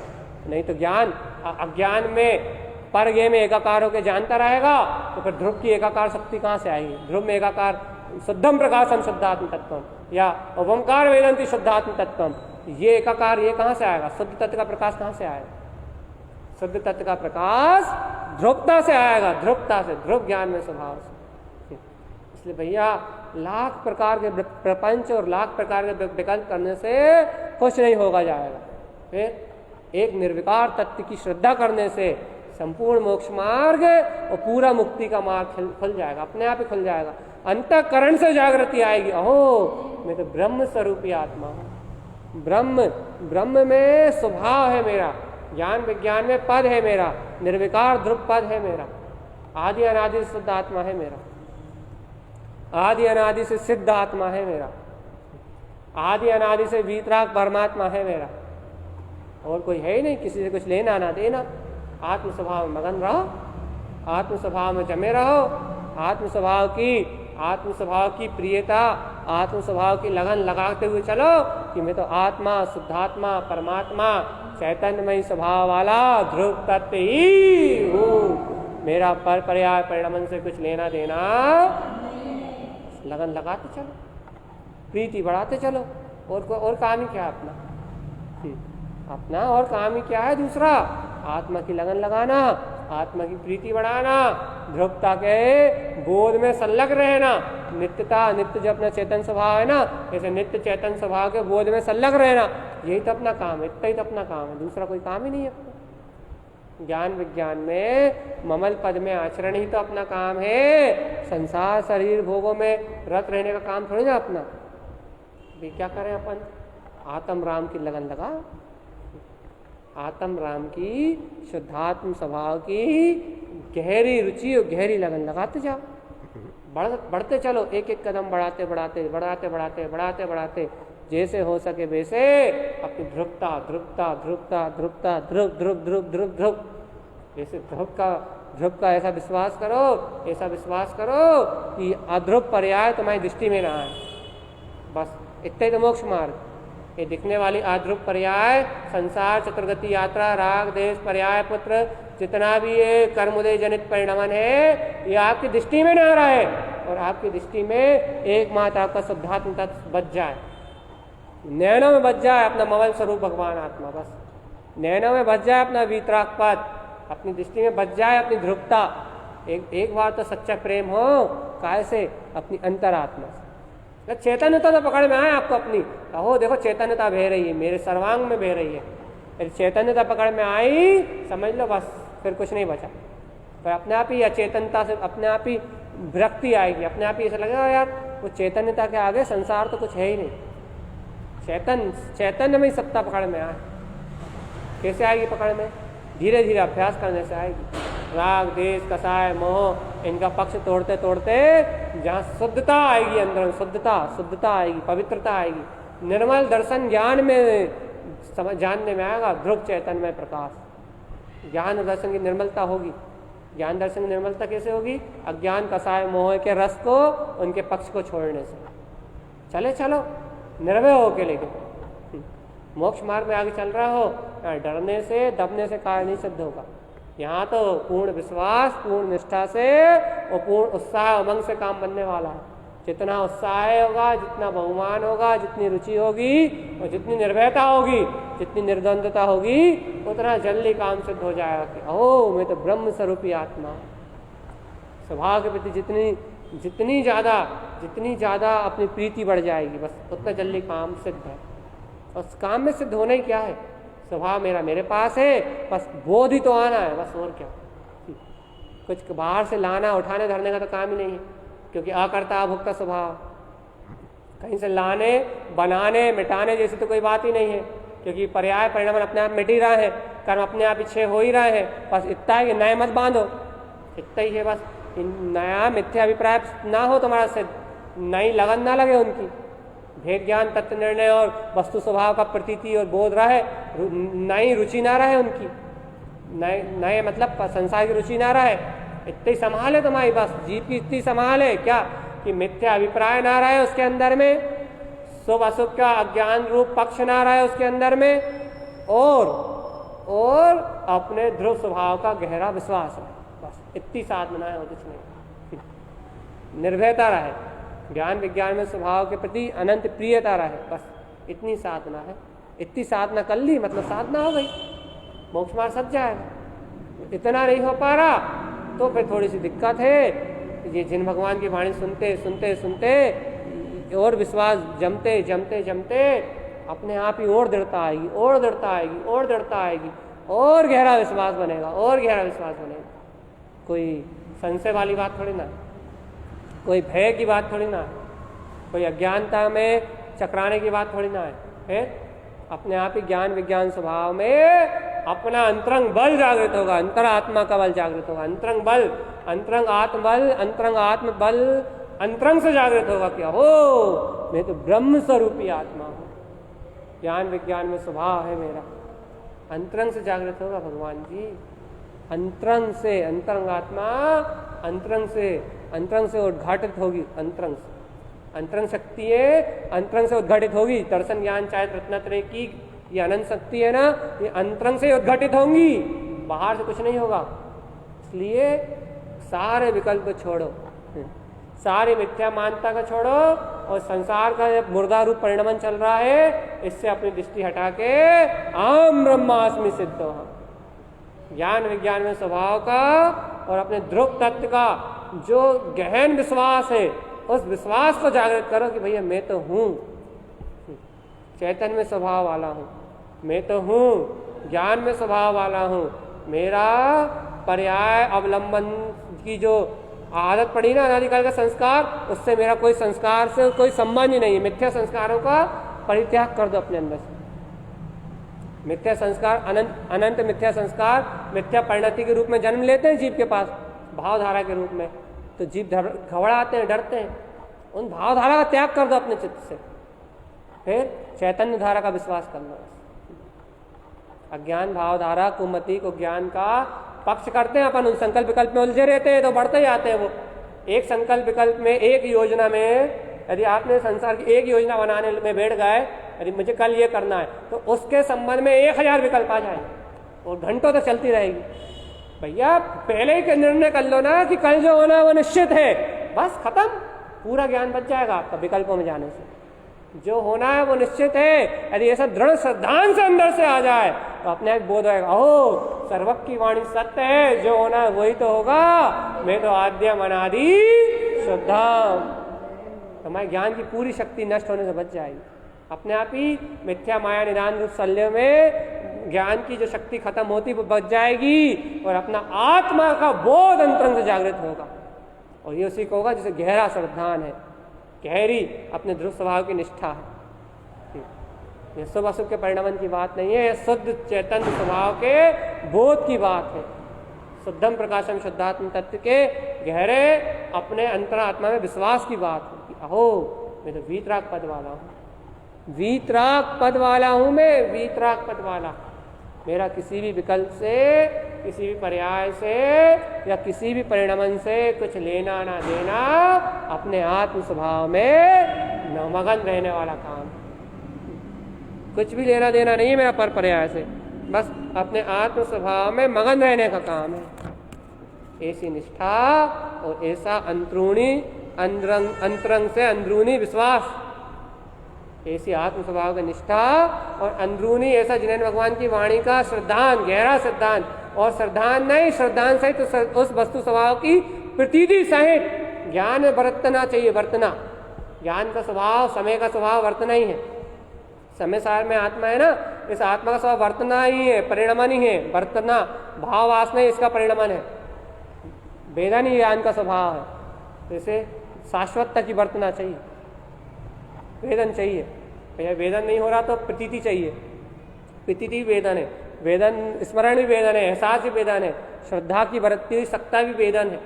नहीं तो ज्ञान अज्ञान में पर गे में एकाकार होकर जानता रहेगा तो फिर ध्रुव की एकाकार शक्ति कहाँ से आएगी। ध्रुव में एकाकार शुद्धम प्रकाशम शुद्धात्म तत्वम या ओंकार वेदंती शुद्धात्म तत्वम, ये एकाकार ये कहाँ से आएगा? शुद्ध तत्व का प्रकाश कहाँ से आएगा? शुद्ध तत्व का प्रकाश ध्रुवता से आएगा, ध्रुवता से, ध्रुव ज्ञान में स्वभाव से। इसलिए भैया लाख प्रकार के प्रपंच और लाख प्रकार के विकल्प करने से कुछ नहीं होगा जाएगा। फिर एक निर्विकार तत्व की श्रद्धा करने से संपूर्ण मोक्ष मार्ग और पूरा मुक्ति का मार्ग खुल जाएगा, अपने आप ही खुल जाएगा। अंतःकरण से जागृति आएगी, अहो मैं तो ब्रह्म स्वरूपी आत्मा हूँ, ब्रह्म में स्वभाव है मेरा, ज्ञान विज्ञान में पद है मेरा, निर्विकार ध्रुव पद है मेरा, आदि अनादि शुद्ध आत्मा है मेरा, आदि अनादि से सिद्ध आत्मा है मेरा, आदि अनादि से वीतराग परमात्मा है मेरा, और कोई है ही नहीं, किसी से कुछ लेना ना देना। आत्म स्वभाव में मगन रहो, आत्म स्वभाव में जमे रहो, आत्म स्वभाव की प्रियता, आत्म स्वभाव की लगन लगाते हुए चलो कि मैं तो आत्मा, शुद्धात्मा, परमात्मा, चैतन्यमय स्वभाव वाला ध्रुव तत्व ही हूँ, मेरा पर पर्याय परिणमन से कुछ लेना देना। लगन लगाते चलो, प्रीति बढ़ाते चलो, और काम ही क्या है अपना और काम ही क्या है दूसरा? आत्मा की लगन लगाना, आत्मा की प्रीति बढ़ाना, ध्रुवता के बोध में संलग्न रहना, नित्य जो अपना चेतन स्वभाव है ना, जैसे नित्य चेतन स्वभाव के बोध में संलग्न रहना, यही तो अपना काम है, इतना ही तो अपना काम है, दूसरा कोई काम ही नहीं है अपना। ज्ञान विज्ञान में ममल पद में आचरण ही तो अपना काम है, संसार शरीर भोगों में रत रहने का काम थोड़ी ना अपना। भी क्या करें अपन? आत्म राम की लगन लगा, आत्म राम की शुद्धात्म स्वभाव की गहरी रुचि और गहरी लगन लगाते जाओ, बढ़ते चलो, एक एक कदम बढ़ाते बढ़ाते बढ़ाते बढ़ाते बढ़ाते बढ़ाते जैसे हो सके वैसे अपनी ध्रुवता ध्रुवता ध्रुवता ध्रुवता ध्रुव ध्रुव ध्रुव ध्रुव ध्रुव जैसे ध्रुव का ऐसा विश्वास करो कि अध्रुव पर्याय तुम्हारी दृष्टि में ना आए। बस इतना ही तो मोक्ष मार्ग। ये दिखने वाली आध्रुव पर्याय, संसार चतुर्गति यात्रा, राग देश पर्याय पुत्र, जितना भी ये कर्मोदय जनित परिणमन है, ये आपकी दृष्टि में ना रहे और आपकी दृष्टि में एकमात्र आपका शुद्धात्म तत्व बच जाए, नैनों में बच जाए अपना ममल स्वरूप भगवान आत्मा। बस नैनों में बच जाए अपना वीतराग पद, अपनी दृष्टि में बच जाए अपनी ध्रुवता। एक बार तो सच्चा प्रेम हो काय से? अपनी अंतरात्मा से। चैतन्यता तो पकड़ में आए आपको अपनी, हो देखो चैतन्यता बह रही है, मेरे सर्वांग में बह रही है, फिर चैतन्यता पकड़ में आई, समझ लो बस फिर कुछ नहीं बचा। पर अपने आप ही अचेतनता से अपने आप ही विरक्ति आएगी, अपने आप ही ऐसा लगेगा यार वो चैतन्यता के आगे संसार तो कुछ है ही नहीं। चैतन्य में ही सत्ता पकड़ में आए। कैसे आएगी पकड़ में? धीरे धीरे अभ्यास करने से आएगी। राग द्वेष कसाय मोह इनका पक्ष तोड़ते तोड़ते जहाँ शुद्धता आएगी, अंदर शुद्धता आएगी, पवित्रता आएगी, निर्मल दर्शन ज्ञान में जानने में आएगा, ध्रुव चैतन्य में प्रकाश। ज्ञान दर्शन की निर्मलता होगी। ज्ञान दर्शन की निर्मलता कैसे होगी? अज्ञान कसाय मोह के रस को, उनके पक्ष को छोड़ने से। चलो निर्भय होके, लेकिन मोक्ष मार्ग में आगे चल रहा हो, डरने से दबने से कार्य नहीं सिद्ध होगा। यहाँ तो पूर्ण विश्वास, पूर्ण निष्ठा से और पूर्ण उत्साह उमंग से काम बनने वाला है। जितना उत्साह होगा, जितना बहुमान होगा, जितनी रुचि होगी और जितनी निर्भयता होगी, जितनी निर्द्वंदता होगी, उतना जल्दी काम सिद्ध हो जाएगा कि ओह मैं तो ब्रह्म स्वरूपी आत्मा। स्वभाव के प्रति जितनी ज़्यादा अपनी प्रीति बढ़ जाएगी, बस उतना जल्दी काम सिद्ध है। और उस काम में सिद्ध होना ही क्या है? स्वभाव मेरे पास है, बस बोध ही तो आना है, बस और क्या। कुछ बाहर से लाना उठाने धरने का तो काम ही नहीं है, क्योंकि अकर्ता अभोक्ता स्वभाव। कहीं से लाने बनाने मिटाने जैसी तो कोई बात ही नहीं है, क्योंकि पर्याय परिणाम अपने आप मिट ही रहा है, कर्म अपने आप पीछे हो ही रहे हैं। बस इतना है कि नए मत बांधो, इतना ही है बस। नया मिथ्या अभिप्राय ना हो तुम्हारा से, नई लगन ना लगे उनकी, भेद ज्ञान तत्व निर्णय और वस्तु स्वभाव का प्रतीति और बोध रहे, नई रुचि ना रहे उनकी, नए मतलब संसार की रुचि ना रहे। इतनी संभाल है तुम्हारी, बस जीव की इतनी संभाल है क्या कि मिथ्या अभिप्राय ना रहे उसके अंदर में, शुभ अशुभ का अज्ञान रूप पक्ष ना रहे उसके अंदर में, और अपने ध्रुव स्वभाव का गहरा विश्वास रहे। बस इतनी साधना है और कुछ नहीं। निर्भयता रहे, ज्ञान विज्ञान में स्वभाव के प्रति अनंत प्रियता रहे, बस इतनी साधना है। इतनी साधना कर ली मतलब साधना हो गई, मोक्ष मार्ग सज जाएगा। इतना नहीं हो पा रहा तो फिर थोड़ी सी दिक्कत है। ये जिन भगवान की वाणी सुनते सुनते सुनते और विश्वास जमते जमते जमते अपने आप ही और दृढ़ता आएगी, और दृढ़ता आएगी, और दृढ़ता आएगी, और गहरा विश्वास बनेगा, और गहरा विश्वास बनेगा। कोई संशय वाली बात थोड़ी ना, कोई भय की बात थोड़ी ना है, कोई अज्ञानता में चकराने की बात थोड़ी ना है। अपने आप ही ज्ञान विज्ञान स्वभाव में अपना अंतरंग बल जागृत होगा, अंतरात्मा का बल जागृत होगा, अंतरंग बल, अंतरंग आत्मबल, अंतरंग आत्म बल अंतरंग से जागृत होगा। क्या हो? मैं तो ब्रह्म स्वरूपी आत्मा हूँ, ज्ञान विज्ञान में स्वभाव है मेरा। अंतरंग से जागृत होगा भगवान जी, अंतरंग से, अंतरंग आत्मा अंतरंग से उद्घाटित होगी, अंतरंग शक्ति है, अंतरंग से उद्घाटित होगी। दर्शन ज्ञान चाहे रत्नत्रय की ये अनंत शक्ति है ना, ये अंतरंग से उद्घाटित होंगी, बाहर से कुछ नहीं होगा। इसलिए सारे विकल्प छोड़ो, सारी मिथ्या मानता का छोड़ो, और संसार का मुर्दा रूप परिणमन चल रहा है, इससे अपनी दृष्टि हटा के आम ब्रह्मास्मि सिद्ध हो। ज्ञान विज्ञान में स्वभाव का और अपने ध्रुव तत्व का जो गहन विश्वास है, उस विश्वास को जागृत करो कि भैया मैं तो हूँ, चैतन्य में स्वभाव वाला हूँ, मैं तो हूँ, ज्ञान में स्वभाव वाला हूँ। मेरा पर्याय अवलंबन की जो आदत पड़ी ना अनादिकाल का संस्कार, उससे मेरा कोई संस्कार से कोई संबंध ही नहीं है। मिथ्या संस्कारों का परित्याग कर दो अपने अंदर से। मिथ्या संस्कार अनंत मिथ्या संस्कार मिथ्या परिणति के रूप में जन्म लेते हैं जीव के पास, भावधारा के रूप में, तो जीव घबराते हैं, डरते हैं। उन भावधारा का त्याग कर दो अपने चित्त से, फिर चैतन्य धारा का विश्वास करना। अज्ञान भावधारा कुमति को ज्ञान का पक्ष करते हैं अपन, उन संकल्प विकल्प में उलझे रहते हैं तो बढ़ते ही आते हैं। वो एक संकल्प विकल्प में, एक योजना में, यदि आपने संसार की एक योजना बनाने में बैठ गए, यदि मुझे कल ये करना है, तो उसके संबंध में 1000 विकल्प आ जाएंगे और घंटों तक चलती रहेगी। भैया पहले ही निर्णय कर लो ना कि कल जो होना है वो निश्चित है, बस खत्म, पूरा ज्ञान बच जाएगा आपका विकल्पों में जाने से। जो होना है वो निश्चित है, यदि ऐसा दृढ़ श्रद्धान से अंदर से आ जाए तो अपने आप बोध होगा, ओह सर्वक की वाणी सत्य है, जो होना है वही तो होगा, मैं तो आद्यम अनादि शुद्धा। हमारे ज्ञान की पूरी शक्ति नष्ट होने से बच जाएगी। अपने आप ही मिथ्या माया निदान रूप शल्य में ज्ञान की जो शक्ति खत्म होती वो बच जाएगी, और अपना आत्मा का बोध अंतरंग से जागृत होगा। और ये उसी को होगा जिसे गहरा श्रद्धान है, गहरी अपने ध्रुव स्वभाव की निष्ठा है। ये शुभ अशुभ के परिणामन की बात नहीं है, यह शुद्ध चैतन्य स्वभाव के बोध की बात है। शुद्धम प्रकाशम शुद्धात्म तत्व के गहरे अपने अंतरात्मा में विश्वास की बात है कि अहो मैं तो वीतराग पद वाला हूँ, वीतराग पद वाला हूँ, मैं वीतराग पद वाला। मेरा किसी भी विकल्प से, किसी भी पर्याय से या किसी भी परिणमन से कुछ लेना ना देना, अपने आत्म स्वभाव में मगन रहने वाला काम। कुछ भी लेना देना नहीं है मेरा पर पर्याय से, बस अपने आत्म स्वभाव में मगन रहने का काम है। ऐसी निष्ठा और ऐसा अंतरंग से अंदरूनी विश्वास, ऐसी आत्म स्वभाव की निष्ठा और अंदरूनी ऐसा जिनेन्द्र भगवान की वाणी का श्रद्धान, गहरा श्रद्धान, और श्रद्धान नहीं, श्रद्धान सहित तो उस वस्तु स्वभाव की प्रतीति सहित ज्ञान में बरतना चाहिए। बरतना, ज्ञान का स्वभाव, समय का स्वभाव वर्तना ही है। समय सार में आत्मा है ना, इस आत्मा का स्वभाव वर्तना ही है, परिणमन ही है। वर्तना भाव वासना इसका परिणमन है, वेदन ही ज्ञान का स्वभाव है। जैसे शाश्वतता की वर्तना चाहिए, वेदन चाहिए। भैया वेदन नहीं हो रहा तो प्रतीति चाहिए, प्रतीति वेदन है, वेदन स्मरण भी वेदन है, एहसास भी वेदन है, श्रद्धा की बरतती सकता भी वेदन है।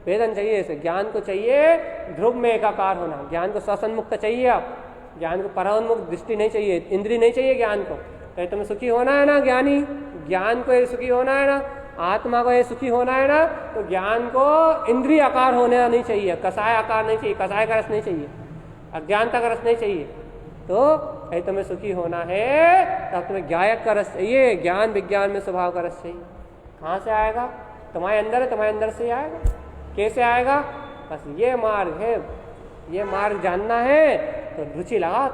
वेदन चाहिए ऐसे। ज्ञान को चाहिए ध्रुव में एकाकार होना, ज्ञान को स्वसन्मुक्त चाहिए। आप ज्ञान को परोन्मुक्त दृष्टि नहीं चाहिए, इंद्रिय नहीं चाहिए ज्ञान को। कहीं तुम्हें सुखी होना है ना, ज्ञानी ज्ञान को ये सुखी होना है ना, आत्मा को ये सुखी होना है ना, तो ज्ञान को इंद्रिय आकार होना नहीं चाहिए, कसाय आकार नहीं चाहिए, कसाय का रस नहीं चाहिए, अज्ञानता का रस नहीं चाहिए। तो यदि तुम्हें सुखी होना है तब तुम्हें ज्ञायक का रस चाहिए, ज्ञान विज्ञान में स्वभाव का रस चाहिए। कहाँ से आएगा? तुम्हारे अंदर है, तुम्हारे अंदर से आएगा। कैसे आएगा? बस ये मार्ग है, ये मार्ग जानना है तो रुचि लगाओ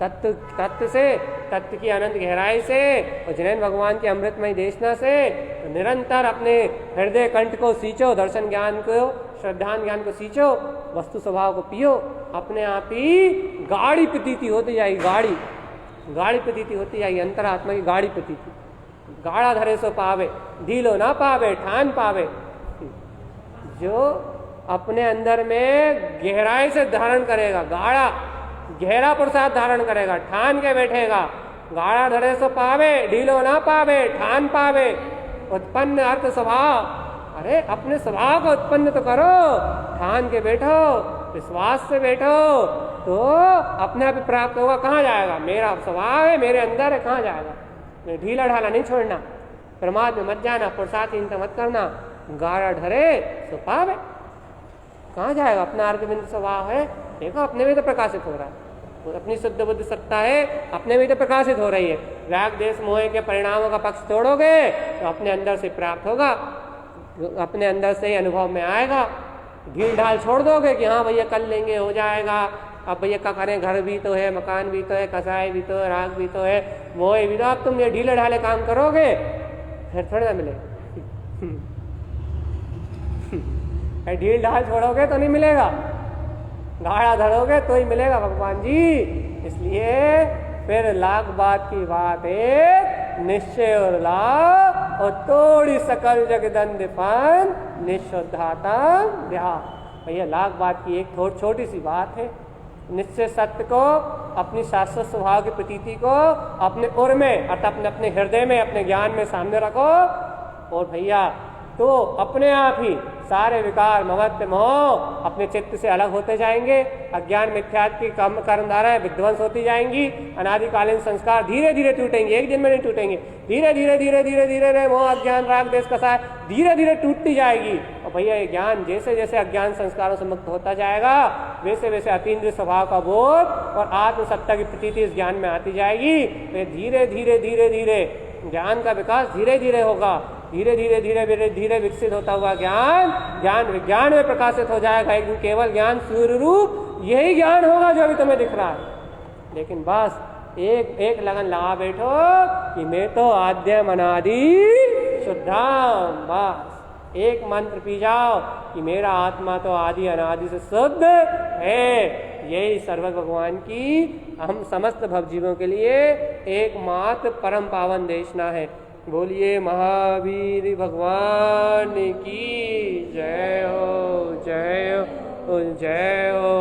तत्व से, तत्व की अनंत गहराई से और जिनेन्द्र भगवान के अमृतमय देशना से तो निरंतर अपने हृदय कंठ को सींचो, दर्शन ज्ञान को, श्रद्धान ज्ञान को सींचो, वस्तु स्वभाव को पियो। अपने आप ही गाढ़ी प्रतीति होती जाएगी, गाढ़ी प्रतीति होती जाएगी, अंतरात्मा की गाढ़ी प्रतीति। गाढ़ा धरे सो पावे, ढीलो ना पावे, ठान पावे। जो अपने अंदर में गहराई से धारण करेगा, गहरा प्रसाद धारण करेगा, ठान के बैठेगा। गाढ़ा धरे सो पावे, ढीलो ना पावे, ठान पावे। उत्पन्न अर्थ स्वभाव, अरे अपने स्वभाव को उत्पन्न तो करो, ठान के बैठो, विश्वास से बैठो, तो अपने आप प्राप्त होगा। कहाँ जाएगा? मेरा स्वभाव है, मेरे अंदर है, कहाँ जाएगा? ढीला ढाला नहीं छोड़ना, प्रमाद में मत जाना, पुरुषार्थहीनता मत करना। गाढ़ा धरे सो पावे, कहाँ जाएगा? अपना अर्धबिंद स्वभाव है, देखो अपने में तो प्रकाशित हो रहा है, अपनी शुद्ध बुद्ध सत्ता है, अपने में तो प्रकाशित हो रही है। राग देश मोह के परिणामों का पक्ष छोड़ोगे तो अपने अंदर से प्राप्त होगा, अपने अंदर से ही अनुभव में आएगा। ढील ढाल छोड़ दोगे कि हाँ भैया कर लेंगे, हो जाएगा, अब भैया क्या करें, घर भी तो है, मकान भी तो है, कसाई भी तो है, राग भी तो है, मोह भी तो। अब तुम ये ढीले ढाले काम करोगे फिर थोड़ा ना मिले। ढील ढाल छोड़ोगे तो नहीं मिलेगा, गाढ़ा धरोगे तो ही मिलेगा भगवान जी। इसलिए फिर लाख बात की बात है, निश्चय और लाभ और तोड़ी सकल जगदंड फन निशुद्धाता ब्याह। भैया लाख बात की एक छोटी सी बात है। निश्चय सत्य को, अपनी शाश्वत स्वभाव की प्रतीति को अपने उर में अर्थात अपने हृदय में, अपने ज्ञान में सामने रखो, और भैया तो अपने आप ही सारे विकार ममत्व मोह अपने चित्त से अलग होते जाएंगे। अज्ञान मिथ्यात्व की कर्म धाराएं विध्वंस होती जाएंगी। अनादिकालीन संस्कार धीरे धीरे टूटेंगे, एक दिन में नहीं टूटेंगे, धीरे धीरे धीरे धीरे धीरे मोह अज्ञान राग देश कसाय धीरे धीरे टूटती जाएगी। और भैया ये ज्ञान जैसे जैसे अज्ञान संस्कारों से मुक्त होता जाएगा, वैसे वैसे अतीन्द्रिय स्वभाव का बोध और आत्मसत्ता की प्रतीति इस ज्ञान में आती जाएगी। तो धीरे धीरे धीरे धीरे ज्ञान का विकास धीरे धीरे होगा, धीरे धीरे धीरे धीरे धीरे विकसित होता हुआ ज्ञान विज्ञान में प्रकाशित हो जाएगा। एक दिन केवल ज्ञान सूर्य रूप यही ज्ञान होगा जो अभी तुम्हें दिख रहा है। लेकिन बस एक लगन लगा बैठो कि मैं तो आद्य अनादि शुद्धाम, बस एक मंत्र पी जाओ कि मेरा आत्मा तो आदि अनादि से शुद्ध है। यही सर्व भगवान की हम समस्त भवजीवों के लिए एकमात्र परम पावन देशना है। बोलिए महावीर भगवान की जय हो, जय हो, जय हो।